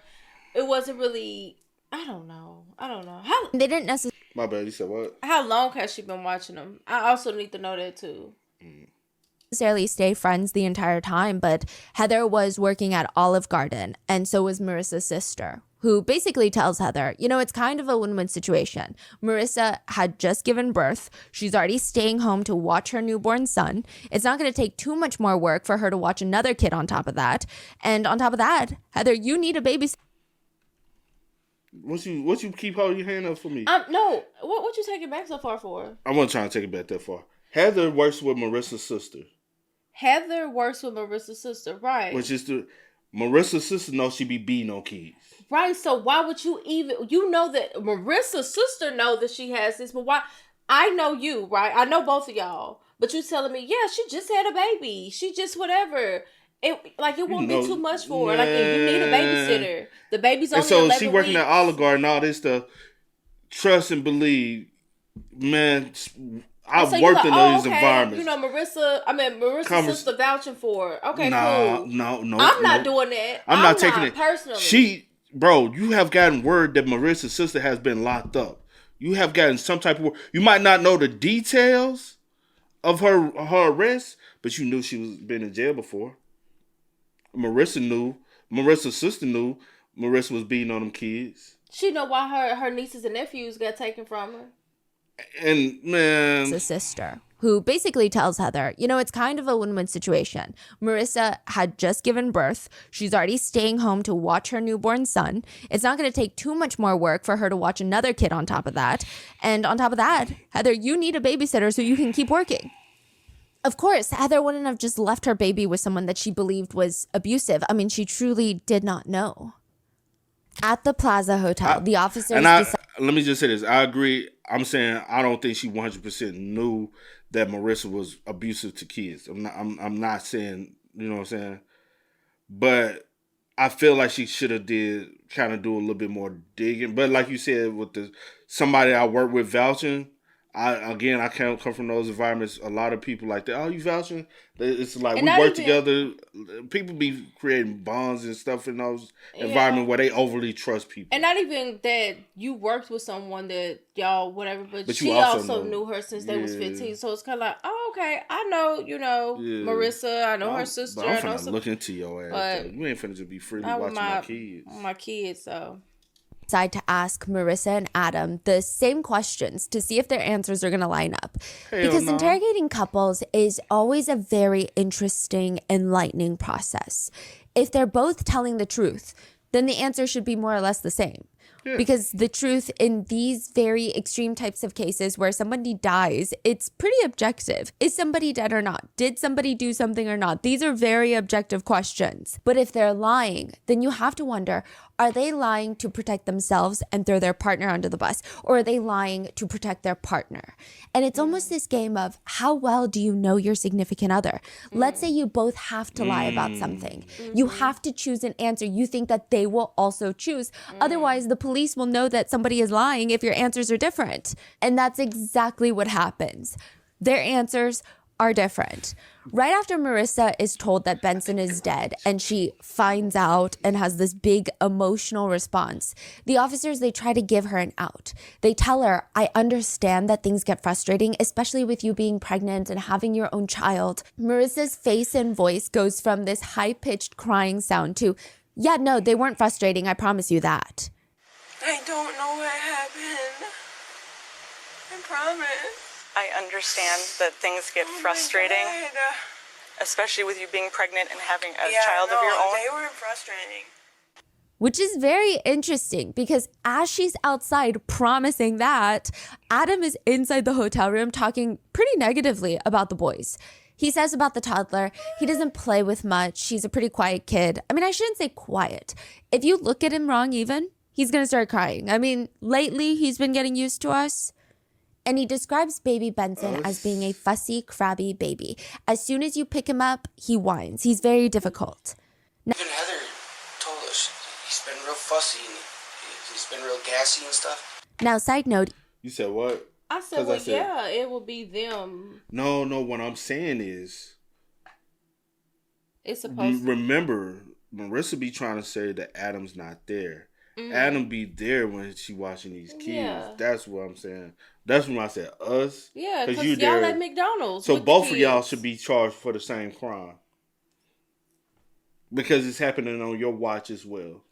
[SPEAKER 3] it wasn't really. I don't know. How
[SPEAKER 5] they didn't necessarily.
[SPEAKER 2] My bad. You said what?
[SPEAKER 3] How long has she been watching them? I also need to know that too.
[SPEAKER 5] necessarily stay friends the entire time, but Heather was working at Olive Garden, and so was Marissa's sister, who basically tells Heather, it's kind of a win-win situation. Marissa had just given birth. She's already staying home to watch her newborn son. It's not going to take too much more work for her to watch another kid on top of that. And on top of that, Heather, you need a babysitter.
[SPEAKER 2] What you keep holding your hand up for me?
[SPEAKER 3] No. What you taking back so far for?
[SPEAKER 2] I wasn't trying to take it back that far. Heather works with Marissa's sister.
[SPEAKER 3] Heather works with Marissa's sister, right?
[SPEAKER 2] Which is Marissa's sister knows she be beating on kids.
[SPEAKER 3] Right, so why would you even, that Marissa's sister know that she has this, but why, I know you, right? I know both of y'all, but you telling me, yeah, she just had a baby. She just whatever. It won't be too much for her. Like, if you need a babysitter. The baby's only 11 weeks.
[SPEAKER 2] And so she working at Olive Garden and all this stuff. Trust and believe, man, I've worked in those environments.
[SPEAKER 3] Marissa's sister vouching for her. Okay, cool.
[SPEAKER 2] No.
[SPEAKER 3] I'm not doing that.
[SPEAKER 2] I'm not taking it.
[SPEAKER 3] Personally.
[SPEAKER 2] Bro, you have gotten word that Marissa's sister has been locked up. You have gotten some type of word. You might not know the details of her arrest, but you knew she was been in jail before. Marissa knew. Marissa's sister knew Marissa was beating on them kids.
[SPEAKER 3] She know why her nieces and nephews got taken from her.
[SPEAKER 2] And, man...
[SPEAKER 5] It's a sister who basically tells Heather, it's kind of a win-win situation. Marissa had just given birth. She's already staying home to watch her newborn son. It's not going to take too much more work for her to watch another kid on top of that. And on top of that, Heather, you need a babysitter so you can keep working. Of course, Heather wouldn't have just left her baby with someone that she believed was abusive. I mean, she truly did not know. At the Plaza Hotel, the officers...
[SPEAKER 2] Let me just say this. I agree. I'm saying I don't think she 100% knew that Marissa was abusive to kids. I'm not saying, you know what I'm saying? But I feel like she should have do a little bit more digging. But like you said, with somebody I work with vouching, I can't come from those environments. A lot of people like that. Oh, you vouching? It's like we work together. People be creating bonds and stuff in those environments where they overly trust people.
[SPEAKER 3] And not even that you worked with someone that y'all whatever, but she also knew her since they was 15. So it's kind of like, oh, okay, I know, Marissa. I know her sister.
[SPEAKER 2] But I'm finna look into your ass. You ain't finna just be freely watching my kids.
[SPEAKER 3] My kids, so.
[SPEAKER 5] Decide to ask Marissa and Adam the same questions to see if their answers are going to line up. Because interrogating couples is always a very interesting, enlightening process. If they're both telling the truth, then the answer should be more or less the same. Yeah. Because the truth in these very extreme types of cases where somebody dies, it's pretty objective. Is somebody dead or not? Did somebody do something or not? These are very objective questions. But if they're lying, then you have to wonder, are they lying to protect themselves and throw their partner under the bus? Or are they lying to protect their partner? And it's almost this game of how well do you know your significant other? Let's say you both have to lie about something. You have to choose an answer you think that they will also choose. Otherwise, the police will know that somebody is lying if your answers are different. And that's exactly what happens. Their answers are different. Right after Marissa is told that Benson is dead and she finds out and has this big emotional response, the officers, they try to give her an out. They tell her, I understand that things get frustrating, especially with you being pregnant and having your own child. Marissa's face and voice goes from this high-pitched crying sound to, yeah, no, they weren't frustrating, I promise you that.
[SPEAKER 6] I don't know what happened. I promise.
[SPEAKER 13] I understand that things get frustrating, especially with you being pregnant and having a child of your own.
[SPEAKER 6] They were frustrating.
[SPEAKER 5] Which is very interesting because as she's outside promising that, Adam is inside the hotel room talking pretty negatively about the boys. He says about the toddler, he doesn't play with much. He's a pretty quiet kid. I mean, I shouldn't say quiet. If you look at him wrong even, he's going to start crying. I mean, lately he's been getting used to us. And he describes baby Benson as being a fussy, crabby baby. As soon as you pick him up, he whines. He's very difficult.
[SPEAKER 14] Even Heather told us he's been real fussy and he's been real gassy and stuff.
[SPEAKER 5] Now, side note.
[SPEAKER 2] You said what?
[SPEAKER 3] I said, well, yeah, it will be them.
[SPEAKER 2] No, what I'm saying is.
[SPEAKER 3] It's supposed to.
[SPEAKER 2] Remember, Marissa be trying to say that Adam's not there. Adam be there when she watching these kids. Yeah. That's what I'm saying. That's when I said us.
[SPEAKER 3] Yeah, because
[SPEAKER 2] you
[SPEAKER 3] y'all
[SPEAKER 2] there.
[SPEAKER 3] at McDonald's.
[SPEAKER 2] So
[SPEAKER 3] with the
[SPEAKER 2] both of y'all
[SPEAKER 3] kids.
[SPEAKER 2] should be charged for the same crime. Because it's happening on your watch as well.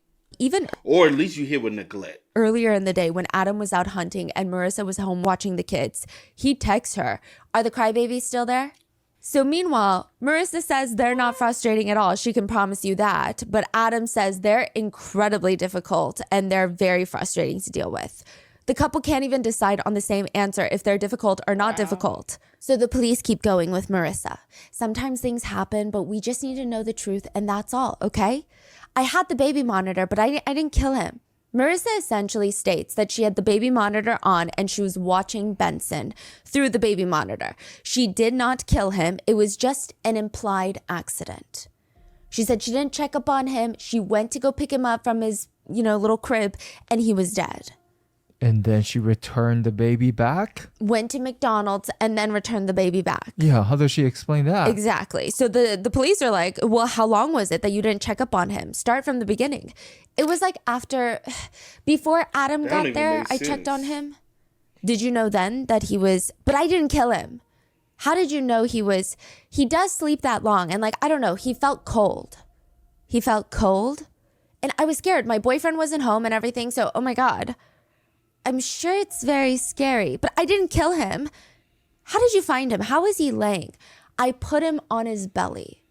[SPEAKER 2] Or at least you hit with neglect.
[SPEAKER 5] Earlier in the day when Adam was out hunting and Marissa was home watching the kids, he texts her, "Are the crybabies still there?" So meanwhile, Marissa says they're not frustrating at all. She can promise you that. But Adam says they're incredibly difficult and they're very frustrating to deal with. The couple can't even decide on the same answer if they're difficult or not difficult. So the police keep going with Marissa. Sometimes things happen, but we just need to know the truth and that's all, okay? I had the baby monitor, but I didn't kill him. Marissa essentially states that she had the baby monitor on and she was watching Benson through the baby monitor. She did not kill him. It was just an implied accident. She said she didn't check up on him. She went to go pick him up from his, little crib and he was dead.
[SPEAKER 4] And then she returned the baby back?
[SPEAKER 5] Went to McDonald's and then returned the baby back.
[SPEAKER 4] Yeah, how does she explain that?
[SPEAKER 5] Exactly. So the police are like, well, how long was it that you didn't check up on him? Start from the beginning. It was like before Adam got there, I checked on him. Did you know then that he was, but I didn't kill him. How did you know he does sleep that long? And I don't know, he felt cold. He felt cold. And I was scared. My boyfriend wasn't home and everything. So, oh my God. I'm sure it's very scary, but I didn't kill him. How did you find him? How was he laying? I put him on his belly.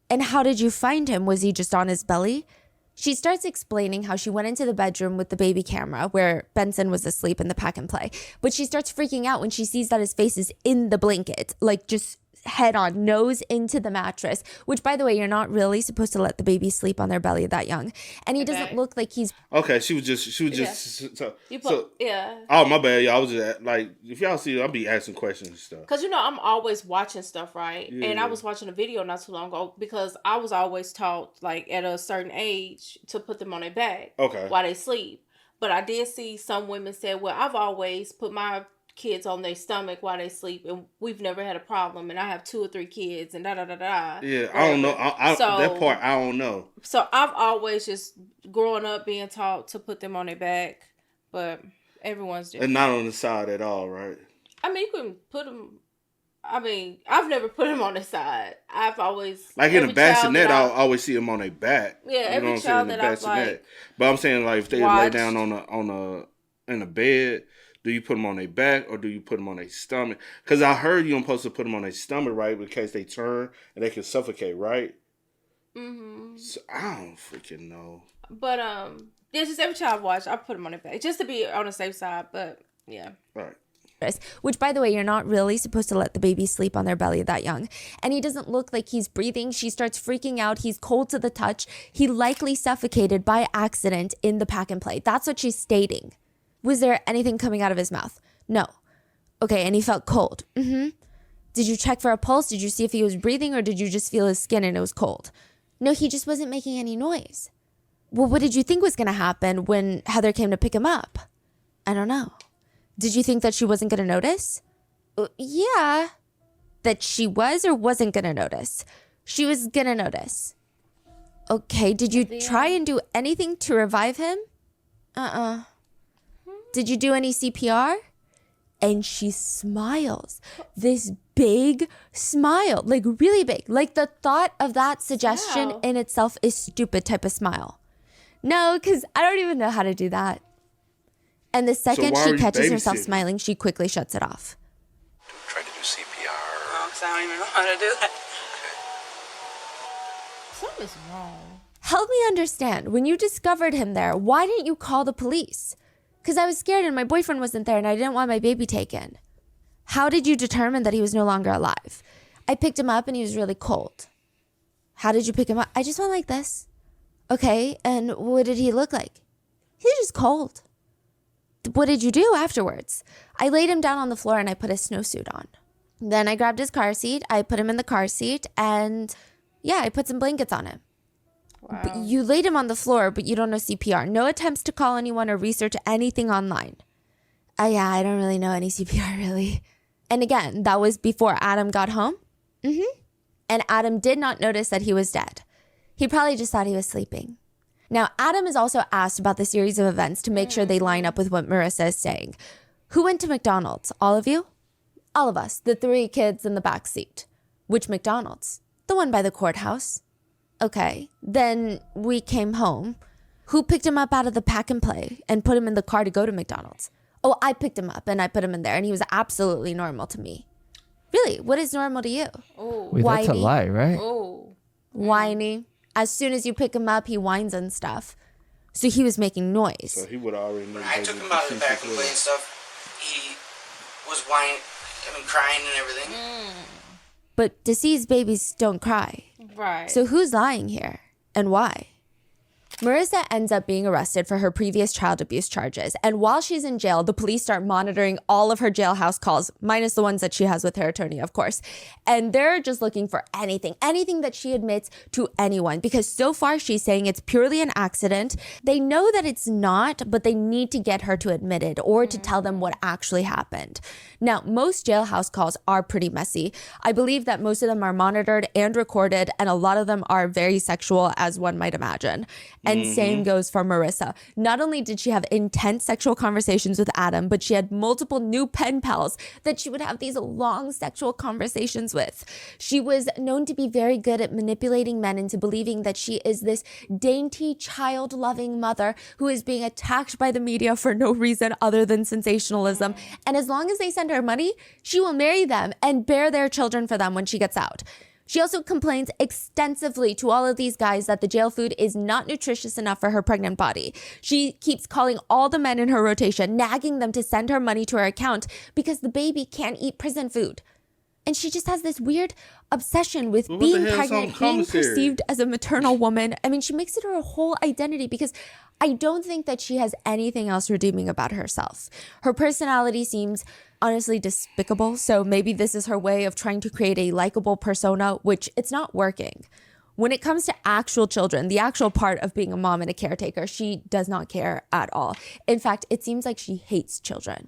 [SPEAKER 5] And how did you find him? Was he just on his belly? She starts explaining how she went into the bedroom with the baby camera where Benson was asleep in the pack and play. But she starts freaking out when she sees that his face is in the blanket, just head on, nose into the mattress, which, by the way, you're not really supposed to let the baby sleep on their belly that young. And he doesn't look like he's...
[SPEAKER 2] Okay, she was just...
[SPEAKER 3] Yeah.
[SPEAKER 2] Oh, my bad, y'all. I was just, if y'all see, I'll be asking questions and stuff.
[SPEAKER 3] Because, I'm always watching stuff, right?
[SPEAKER 2] Yeah.
[SPEAKER 3] And I was watching a video not too long ago because I was always taught, at a certain age to put them on their back while they sleep. But I did see some women say, well, I've always put my kids on their stomach while they sleep and we've never had a problem and I have 2 or 3 kids and da-da-da-da.
[SPEAKER 2] Yeah, I don't know. That part, I don't know.
[SPEAKER 3] So I've always just growing up being taught to put them on their back, but everyone's different.
[SPEAKER 2] And not on the side at all, right?
[SPEAKER 3] I mean, you can put them... I've never put them on the side. I've always...
[SPEAKER 2] in a bassinet, I'll always see them on their back.
[SPEAKER 3] Yeah, every child that I've
[SPEAKER 2] But I'm saying, if they lay down in a bed... Do you put them on their back or do you put them on their stomach? Because I heard you're supposed to put them on their stomach, right? In case they turn and they can suffocate, right? Mm-hmm. So I don't freaking know.
[SPEAKER 3] But just every child I've watched, I put them on their back just to be on the safe side. But yeah,
[SPEAKER 2] right.
[SPEAKER 5] Which, by the way, you're not really supposed to let the baby sleep on their belly that young. And he doesn't look like he's breathing. She starts freaking out. He's cold to the touch. He likely suffocated by accident in the pack and play. That's what she's stating. Was there anything coming out of his mouth? No. Okay, and he felt cold. Mm-hmm. Did you check for a pulse? Did you see if he was breathing or did you just feel his skin and it was cold? No, he just wasn't making any noise. Well, what did you think was going to happen when Heather came to pick him up? I don't know. Did you think that she wasn't going to notice? Yeah. That she was or wasn't going to notice? She was going to notice. Okay, did you try and do anything to revive him? Did you do any CPR? And she smiles. This big smile, really big. The thought of that suggestion in itself is stupid type of smile. No, because I don't even know how to do that. And the second she catches herself smiling, she quickly shuts it off.
[SPEAKER 11] Try to do CPR.
[SPEAKER 13] Oh, because I don't even know how to do that.
[SPEAKER 3] Something's wrong.
[SPEAKER 5] Help me understand. When you discovered him there, why didn't you call the police? Because I was scared and my boyfriend wasn't there and I didn't want my baby taken. How did you determine that he was no longer alive? I picked him up and he was really cold. How did you pick him up? I just went like this. Okay, and what did he look like? He was just cold. What did you do afterwards? I laid him down on the floor and I put a snowsuit on. Then I grabbed his car seat. I put him in the car seat and I put some blankets on him. Wow. But you laid him on the floor, but you don't know CPR. No attempts to call anyone or research anything online. I don't really know any CPR, really. And again, that was before Adam got home. Mm-hmm. And Adam did not notice that he was dead. He probably just thought he was sleeping. Now, Adam is also asked about the series of events to make sure they line up with what Marissa is saying. Who went to McDonald's? All of you? All of us, the 3 kids in the back seat. Which McDonald's? The one by the courthouse. Okay, then we came home. Who picked him up out of the pack and play and put him in the car to go to McDonald's? Oh, I picked him up and I put him in there and he was absolutely normal to me. Really? What is normal to you?
[SPEAKER 3] Oh,
[SPEAKER 4] Wait, that's a lie, right?
[SPEAKER 3] Oh.
[SPEAKER 5] Whiny. As soon as you pick him up, he whines and stuff. So he was making noise.
[SPEAKER 2] So he would already know.
[SPEAKER 14] When I took him out of the back and play and stuff, he was whining, crying and everything.
[SPEAKER 5] But deceased babies don't cry.
[SPEAKER 3] Right.
[SPEAKER 5] So who's lying here and why? Marissa ends up being arrested for her previous child abuse charges. And while she's in jail, the police start monitoring all of her jailhouse calls, minus the ones that she has with her attorney, of course. And they're just looking for anything that she admits to anyone, because so far she's saying it's purely an accident. They know that it's not, but they need to get her to admit it or to tell them what actually happened. Now, most jailhouse calls are pretty messy. I believe that most of them are monitored and recorded, and a lot of them are very sexual, as one might imagine. And same goes for Marissa. Not only did she have intense sexual conversations with Adam, but she had multiple new pen pals that she would have these long sexual conversations with. She was known to be very good at manipulating men into believing that she is this dainty, child-loving mother who is being attacked by the media for no reason other than sensationalism. And as long as they send her money, she will marry them and bear their children for them when she gets out. She also complains extensively to all of these guys that the jail food is not nutritious enough for her pregnant body. She keeps calling all the men in her rotation, nagging them to send her money to her account because the baby can't eat prison food. And she just has this weird obsession with being pregnant, being perceived as a maternal woman. I mean, she makes it her whole identity because I don't think that she has anything else redeeming about herself. Her personality seems honestly despicable, so maybe this is her way of trying to create a likable persona, which it's not working. When it comes to actual children, the actual part of being a mom and a caretaker, she does not care at all. In fact, it seems like she hates children.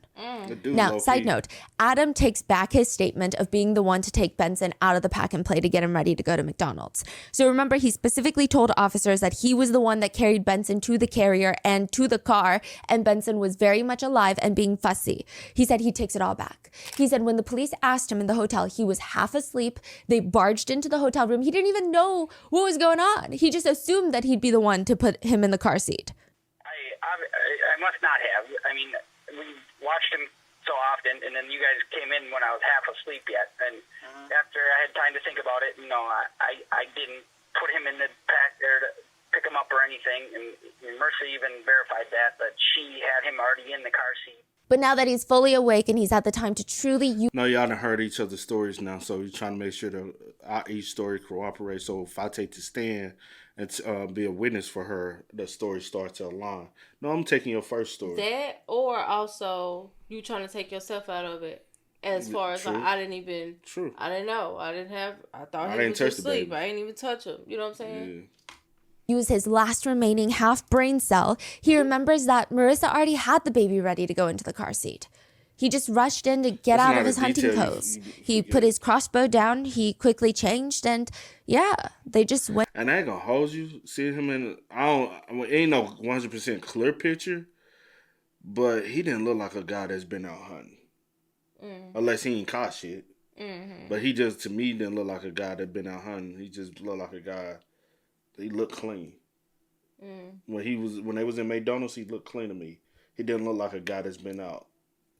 [SPEAKER 5] Now, side note, Adam takes back his statement of being the one to take Benson out of the pack and play to get him ready to go to McDonald's. So remember, he specifically told officers that he was the one that carried Benson to the carrier and to the car, and Benson was very much alive and being fussy. He said he takes it all back. He said when the police asked him in the hotel, he was half asleep. They barged into the hotel room. He didn't even know what was going on. He just assumed that he'd be the one to put him in the car seat.
[SPEAKER 12] I must not have. I mean, we watched him so often, and then you guys came in when I was half asleep yet. And after I had time to think about it, I didn't put him in the pack there to pick him up or anything. And Mercy even verified that she had him already in the car seat.
[SPEAKER 5] But now that he's fully awake and he's had the time to truly use...
[SPEAKER 2] No, y'all done heard each other's stories now, so you're trying to make sure that each story cooperates. So if I take the stand and be a witness for her, the story starts to align. No, I'm taking your first story.
[SPEAKER 3] That, or also you trying to take yourself out of it. As far as I didn't even... True. I didn't know. I thought he was asleep. I didn't even touch him. You know what I'm saying?
[SPEAKER 2] Yeah.
[SPEAKER 5] Use his last remaining half brain cell, he remembers that Marissa already had the baby ready to go into the car seat. He just rushed in to get out of his hunting clothes. He put his crossbow down, he quickly changed, and they just went.
[SPEAKER 2] And I ain't gonna hold you, seeing him ain't no 100% clear picture, but he didn't look like a guy that's been out hunting. Unless he ain't caught shit. But he just, to me, didn't look like a guy that been out hunting. He just looked like a guy. He looked clean. When they was in McDonald's, he looked clean to me. He didn't look like a guy that's been out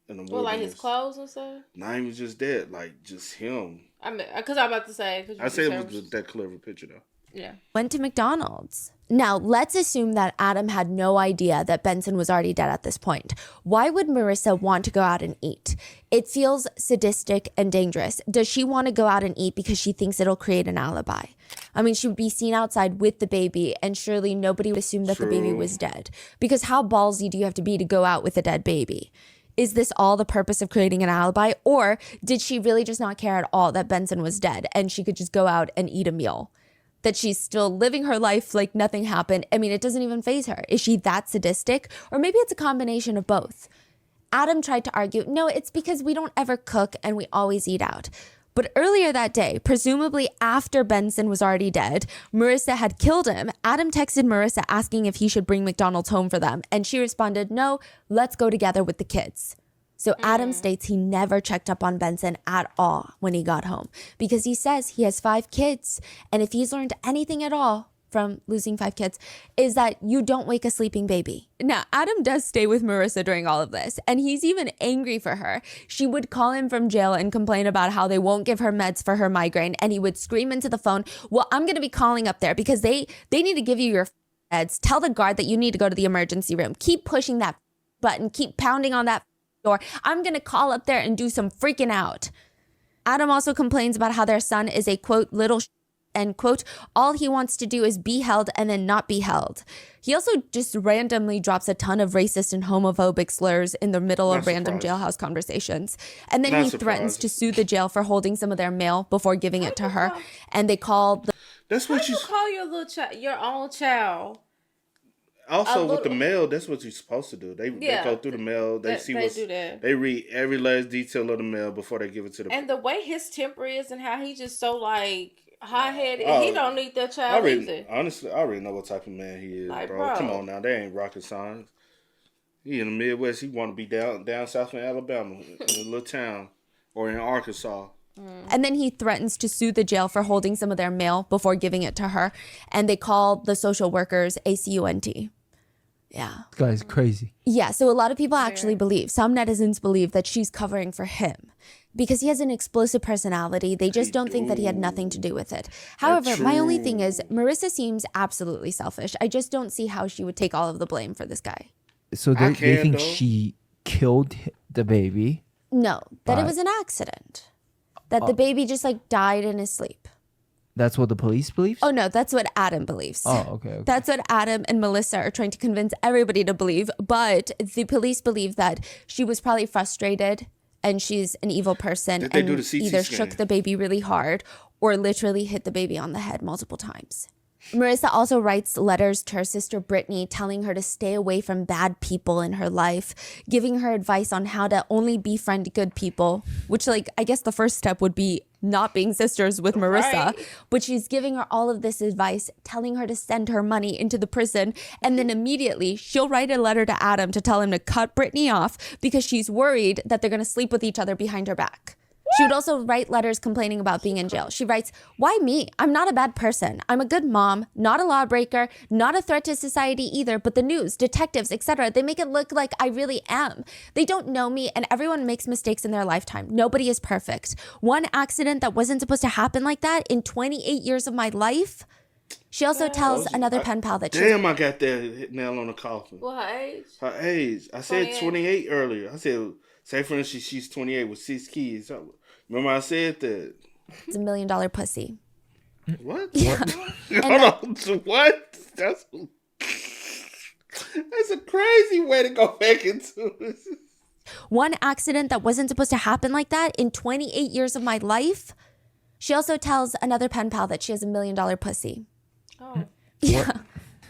[SPEAKER 2] in the wilderness.
[SPEAKER 3] Well, like his clothes and stuff?
[SPEAKER 2] Not even just that, like just him.
[SPEAKER 3] I mean, because I'm about to say.
[SPEAKER 2] I say it was that clever picture though.
[SPEAKER 3] Yeah.
[SPEAKER 5] Went to McDonald's. Now, let's assume that Adam had no idea that Benson was already dead at this point. Why would Marissa want to go out and eat? It feels sadistic and dangerous. Does she want to go out and eat because she thinks it'll create an alibi? I mean, she would be seen outside with the baby, and surely nobody would assume that the baby was dead. Because how ballsy do you have to be to go out with a dead baby? Is this all the purpose of creating an alibi? Or did she really just not care at all that Benson was dead and she could just go out and eat a meal? That she's still living her life like nothing happened. I mean, it doesn't even faze her. Is she that sadistic? Or maybe it's a combination of both. Adam tried to argue, no, it's because we don't ever cook and we always eat out. But earlier that day, presumably after Benson was already dead, Marissa had killed him. Adam texted Marissa asking if he should bring McDonald's home for them. And she responded, no, let's go together with the kids. So Adam states he never checked up on Benson at all when he got home because he says he has 5 kids. And if he's learned anything at all from losing 5 kids, is that you don't wake a sleeping baby. Now, Adam does stay with Marissa during all of this, and he's even angry for her. She would call him from jail and complain about how they won't give her meds for her migraine, and he would scream into the phone, well, I'm going to be calling up there because they need to give you your meds. Tell the guard that you need to go to the emergency room. Keep pushing that button. Keep pounding on that door. I'm going to call up there and do some freaking out. Adam also complains about how their son is a, quote, little and, quote, all he wants to do is be held and then not be held. He also just randomly drops a ton of racist and homophobic slurs in the middle of random jailhouse conversations. And then he threatens to sue the jail for holding some of their mail before giving it to her. And they call the...
[SPEAKER 2] That's what
[SPEAKER 3] you call your little child, your own child.
[SPEAKER 2] Also, with the mail, that's what you're supposed to do. They go through the mail. They see what's... They read every last detail of the mail before they give it to the...
[SPEAKER 3] And the way his temper is and how he just so, like... hot-headed. He don't need that child either.
[SPEAKER 2] Honestly, I already know what type of man he is, like, bro. Come on now, they ain't rocket science. He in the Midwest. He want to be down south in Alabama, in a little town, or in Arkansas.
[SPEAKER 5] And then he threatens to sue the jail for holding some of their mail before giving it to her. And they call the social workers ACUNT. Yeah.
[SPEAKER 4] This guy's crazy.
[SPEAKER 5] Yeah, so a lot of people actually believe, some netizens believe that she's covering for him. Because he has an explosive personality, they just don't think that he had nothing to do with it. However, my only thing is, Marissa seems absolutely selfish. I just don't see how she would take all of the blame for this guy.
[SPEAKER 4] So they think she killed the baby?
[SPEAKER 5] No, that it was an accident. That the baby just like died in his sleep.
[SPEAKER 4] That's what the police believe?
[SPEAKER 5] Oh, no, that's what Adam believes.
[SPEAKER 4] Oh, okay.
[SPEAKER 5] That's what Adam and Melissa are trying to convince everybody to believe. But the police believe that she was probably frustrated and she's an evil person and either shook the baby really hard or literally hit the baby on the head multiple times. Marissa also writes letters to her sister Brittany telling her to stay away from bad people in her life, giving her advice on how to only befriend good people, which, like, I guess the first step would be not being sisters with Marissa. Right. But she's giving her all of this advice, telling her to send her money into the prison. And then immediately she'll write a letter to Adam to tell him to cut Brittany off because she's worried that they're going to sleep with each other behind her back. She would also write letters complaining about being in jail. She writes, why me? I'm not a bad person. I'm a good mom, not a lawbreaker, not a threat to society either, but the news, detectives, etc., they make it look like I really am. They don't know me and everyone makes mistakes in their lifetime. Nobody is perfect. One accident that wasn't supposed to happen like that in 28 years of my life. She also tells another pen pal that
[SPEAKER 2] Damn, I got that nail on the coffin.
[SPEAKER 3] Well, her age?
[SPEAKER 2] Her age. I said 28 earlier. I said, say for instance, she's 28 with 6 kids. Remember I said that?
[SPEAKER 5] It's $1 million pussy.
[SPEAKER 2] What?
[SPEAKER 5] Yeah.
[SPEAKER 2] Hold on. What? That's a crazy way to go back into this.
[SPEAKER 5] One accident that wasn't supposed to happen like that in 28 years of my life. She also tells another pen pal that she has $1 million pussy.
[SPEAKER 3] Oh.
[SPEAKER 5] Yeah.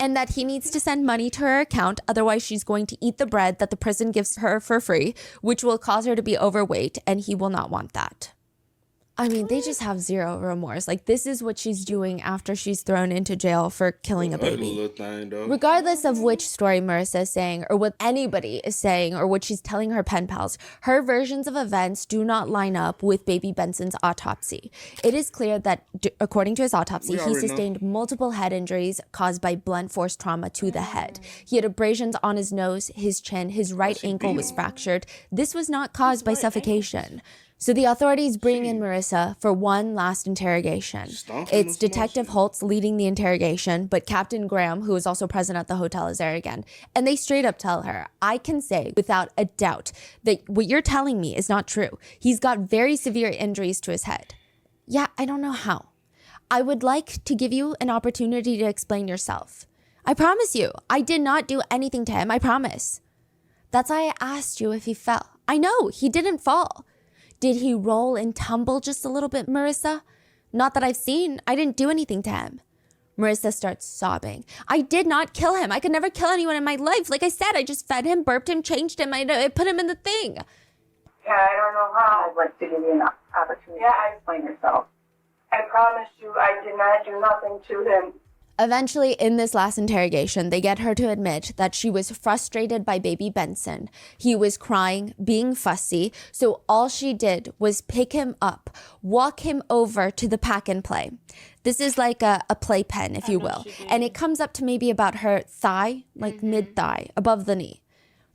[SPEAKER 5] And that he needs to send money to her account. Otherwise, she's going to eat the bread that the prison gives her for free, which will cause her to be overweight. And he will not want that. I mean, they just have zero remorse. Like, this is what she's doing after she's thrown into jail for killing a baby. Regardless of which story Marissa is saying or what anybody is saying or what she's telling her pen pals, her versions of events do not line up with baby Benson's autopsy. It is clear that, according to his autopsy, he sustained multiple head injuries caused by blunt force trauma to the head. He had abrasions on his nose, his chin, his right ankle was fractured. This was not caused by suffocation. So the authorities bring in Marissa for one last interrogation. It's Detective Holtz leading the interrogation, but Captain Graham, who is also present at the hotel, is there again. And they straight up tell her, I can say without a doubt that what you're telling me is not true. He's got very severe injuries to his head. Yeah, I don't know how. I would like to give you an opportunity to explain yourself. I promise you, I did not do anything to him, I promise. That's why I asked you if he fell. I know, he didn't fall. Did he roll and tumble just a little bit, Marissa? Not that I've seen. I didn't do anything to him. Marissa starts sobbing. I did not kill him. I could never kill anyone in my life. Like I said, I just fed him, burped him, changed him. I put him in the thing.
[SPEAKER 6] Yeah, I don't know how. I'd like to give you an opportunity to explain yourself. I promise you I did not do nothing to him.
[SPEAKER 5] Eventually, in this last interrogation, they get her to admit that she was frustrated by baby Benson. He was crying, being fussy, so all she did was pick him up, walk him over to the pack and play. This is like a playpen, if you will. And it comes up to maybe about her thigh, like mid-thigh, above the knee.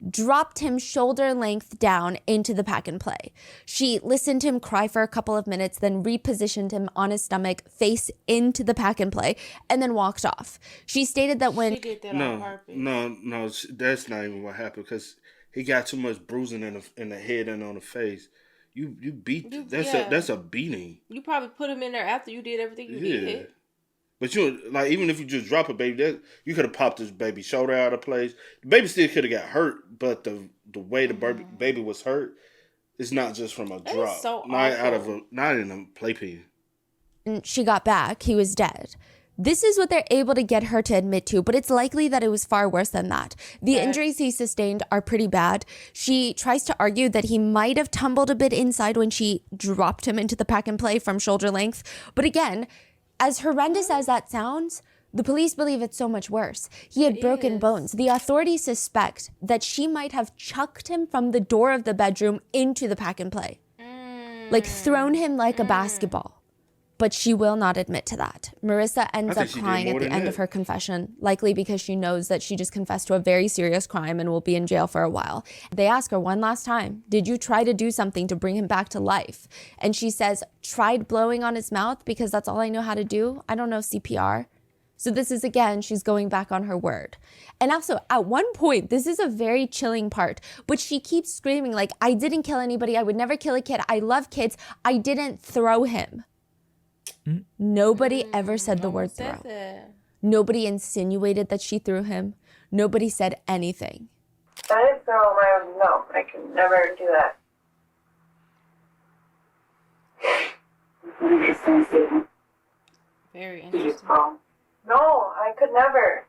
[SPEAKER 5] Dropped him shoulder length down into the pack and play. She listened to him cry for a couple of minutes, then repositioned him on his stomach, face into the pack and play, and then walked off. She stated that when...
[SPEAKER 3] She did that on purpose.
[SPEAKER 2] No, that's not even what happened, because he got too much bruising in the head and on the face. You beat... That's a beating.
[SPEAKER 3] You probably put him in there after you did everything you did.
[SPEAKER 2] But even if you just drop a baby, you could have popped this baby's shoulder out of place. The baby still could have got hurt, but the way the baby was hurt is not just from a drop.
[SPEAKER 3] So
[SPEAKER 2] not in a playpen.
[SPEAKER 5] And she got back, he was dead. This is what they're able to get her to admit to, but it's likely that it was far worse than that. The injuries he sustained are pretty bad. She tries to argue that he might have tumbled a bit inside when she dropped him into the pack and play from shoulder length. But again, as horrendous as that sounds, the police believe it's so much worse. He had broken bones. The authorities suspect that she might have chucked him from the door of the bedroom into the pack and play. Like thrown him like a basketball. But she will not admit to that. Marissa ends up crying at the end of her confession, likely because she knows that she just confessed to a very serious crime and will be in jail for a while. They ask her one last time, did you try to do something to bring him back to life? And she says, tried blowing on his mouth because that's all I know how to do. I don't know CPR. So this is, again, she's going back on her word. And also, at one point, this is a very chilling part, but she keeps screaming like, I didn't kill anybody. I would never kill a kid. I love kids. I didn't throw him. Nobody ever said the word throw. Nobody insinuated that she threw him. Nobody said anything.
[SPEAKER 6] I didn't throw him. No, I can never do that.
[SPEAKER 3] Very interesting.
[SPEAKER 6] No, I could never.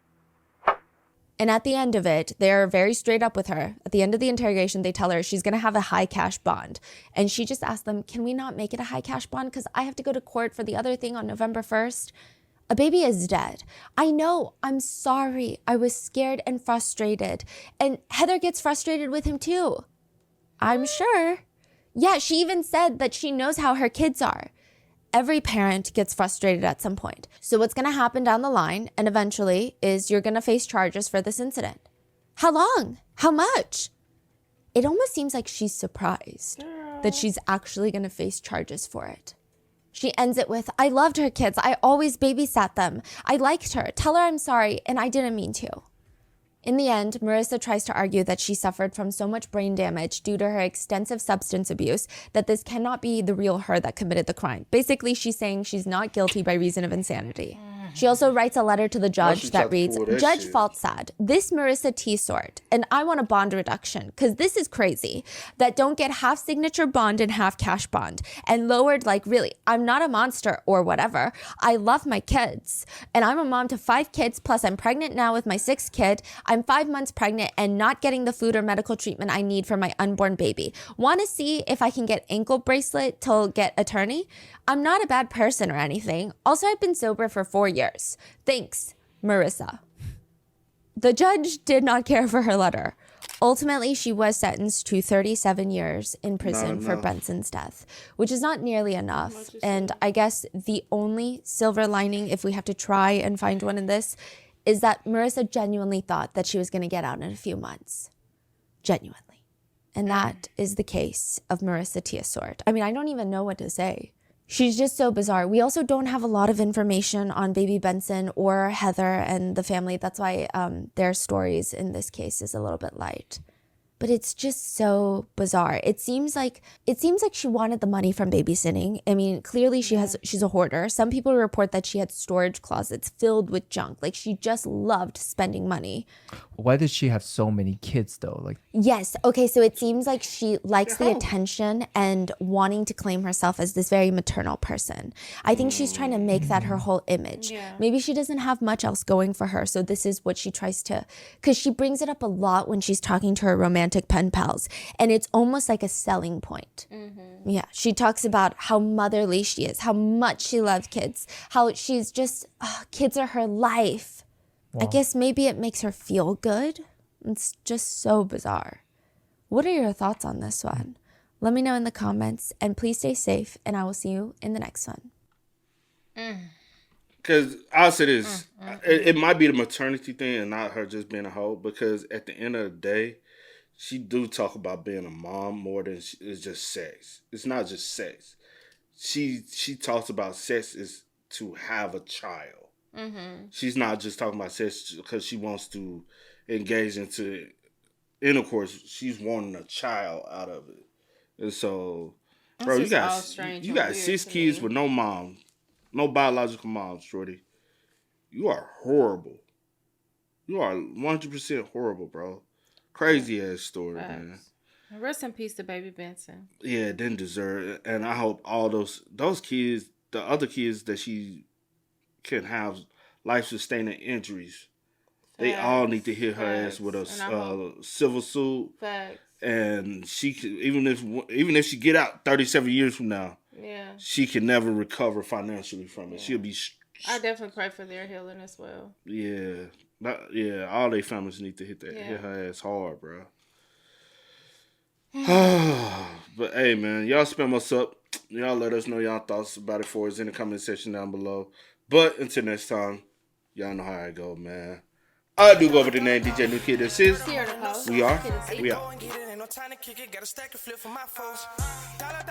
[SPEAKER 5] And at the end of it, they're very straight up with her. At the end of the interrogation, they tell her she's going to have a high cash bond. And she just asked them, can we not make it a high cash bond? Because I have to go to court for the other thing on November 1st. A baby is dead. I know. I'm sorry. I was scared and frustrated. And Heather gets frustrated with him too. I'm sure. Yeah, she even said that she knows how her kids are. Every parent gets frustrated at some point. So what's going to happen down the line and eventually is you're going to face charges for this incident. How long? How much? It almost seems like she's surprised that she's actually going to face charges for it. She ends it with, I loved her kids. I always babysat them. I liked her. Tell her I'm sorry and I didn't mean to. In the end, Marissa tries to argue that she suffered from so much brain damage due to her extensive substance abuse that this cannot be the real her that committed the crime. Basically, she's saying she's not guilty by reason of insanity. She also writes a letter to the judge that reads, Judge Faltzad, this Marissa T. sort, and I want a bond reduction because this is crazy, that don't get half signature bond and half cash bond and lowered like, really, I'm not a monster or whatever. I love my kids and I'm a mom to 5 kids plus I'm pregnant now with my 6th kid. I'm 5 months pregnant and not getting the food or medical treatment I need for my unborn baby. Want to see if I can get ankle bracelet till get attorney? I'm not a bad person or anything. Also, I've been sober for 4 years. Thanks, Marissa. The judge did not care for her letter. Ultimately, she was sentenced to 37 years in prison for Benson's death, which is not nearly enough. And I guess the only silver lining, if we have to try and find one in this, is that Marissa genuinely thought that she was going to get out in a few months. Genuinely. And that is the case of Marissa Tiasort. I mean, I don't even know what to say. She's just so bizarre. We also don't have a lot of information on baby Benson or Heather and the family. That's why their stories in this case is a little bit light. But it's just so bizarre. It seems like she wanted the money from babysitting. I mean, clearly she's a hoarder. Some people report that she had storage closets filled with junk. Like she just loved spending money.
[SPEAKER 4] Why did she have so many kids though? Like
[SPEAKER 5] yes. Okay, so it seems like she likes the attention and wanting to claim herself as this very maternal person. I think she's trying to make that her whole image. Yeah. Maybe she doesn't have much else going for her, so this is what she tries to, because she brings it up a lot when she's talking to her romantic romantic pen pals. And it's almost like a selling point. Yeah. She talks about how motherly she is, how much she loves kids, how she's just, kids are her life. I guess maybe it makes her feel good. It's just so bizarre. What are your thoughts on this one? Let me know in the comments, and please stay safe, and I will see you in the next one.
[SPEAKER 2] Because I'll say this, it might be the maternity thing and not her just being a hoe, because at the end of the day, she do talk about being a mom more than it's just sex. It's not just sex. She talks about sex is to have a child. She's not just talking about sex because she wants to engage into intercourse. She's wanting a child out of it. And so, bro, you got 6 kids with no mom, no biological mom, shorty. You are horrible. You are 100% horrible, bro. Crazy ass story, man.
[SPEAKER 3] Rest in peace to Baby Benson.
[SPEAKER 2] Yeah, didn't deserve it. And I hope all those kids, the other kids that she can have life-sustaining injuries, they all need to hit her ass with a civil suit.
[SPEAKER 3] Facts.
[SPEAKER 2] And she could, even if she get out 37 years from now, she can never recover financially from it. She'll be.
[SPEAKER 3] I definitely pray for their healing as well.
[SPEAKER 2] Yeah, all their families need to hit her ass hard, bro. But hey, man, y'all spam us up. Y'all let us know y'all thoughts about it for us in the comment section down below. But until next time, y'all know how I go, man. I do go over the name DJ New Kid. This is We Are.
[SPEAKER 1] Time to kick it, got a stack of flip for my foes. Dollar.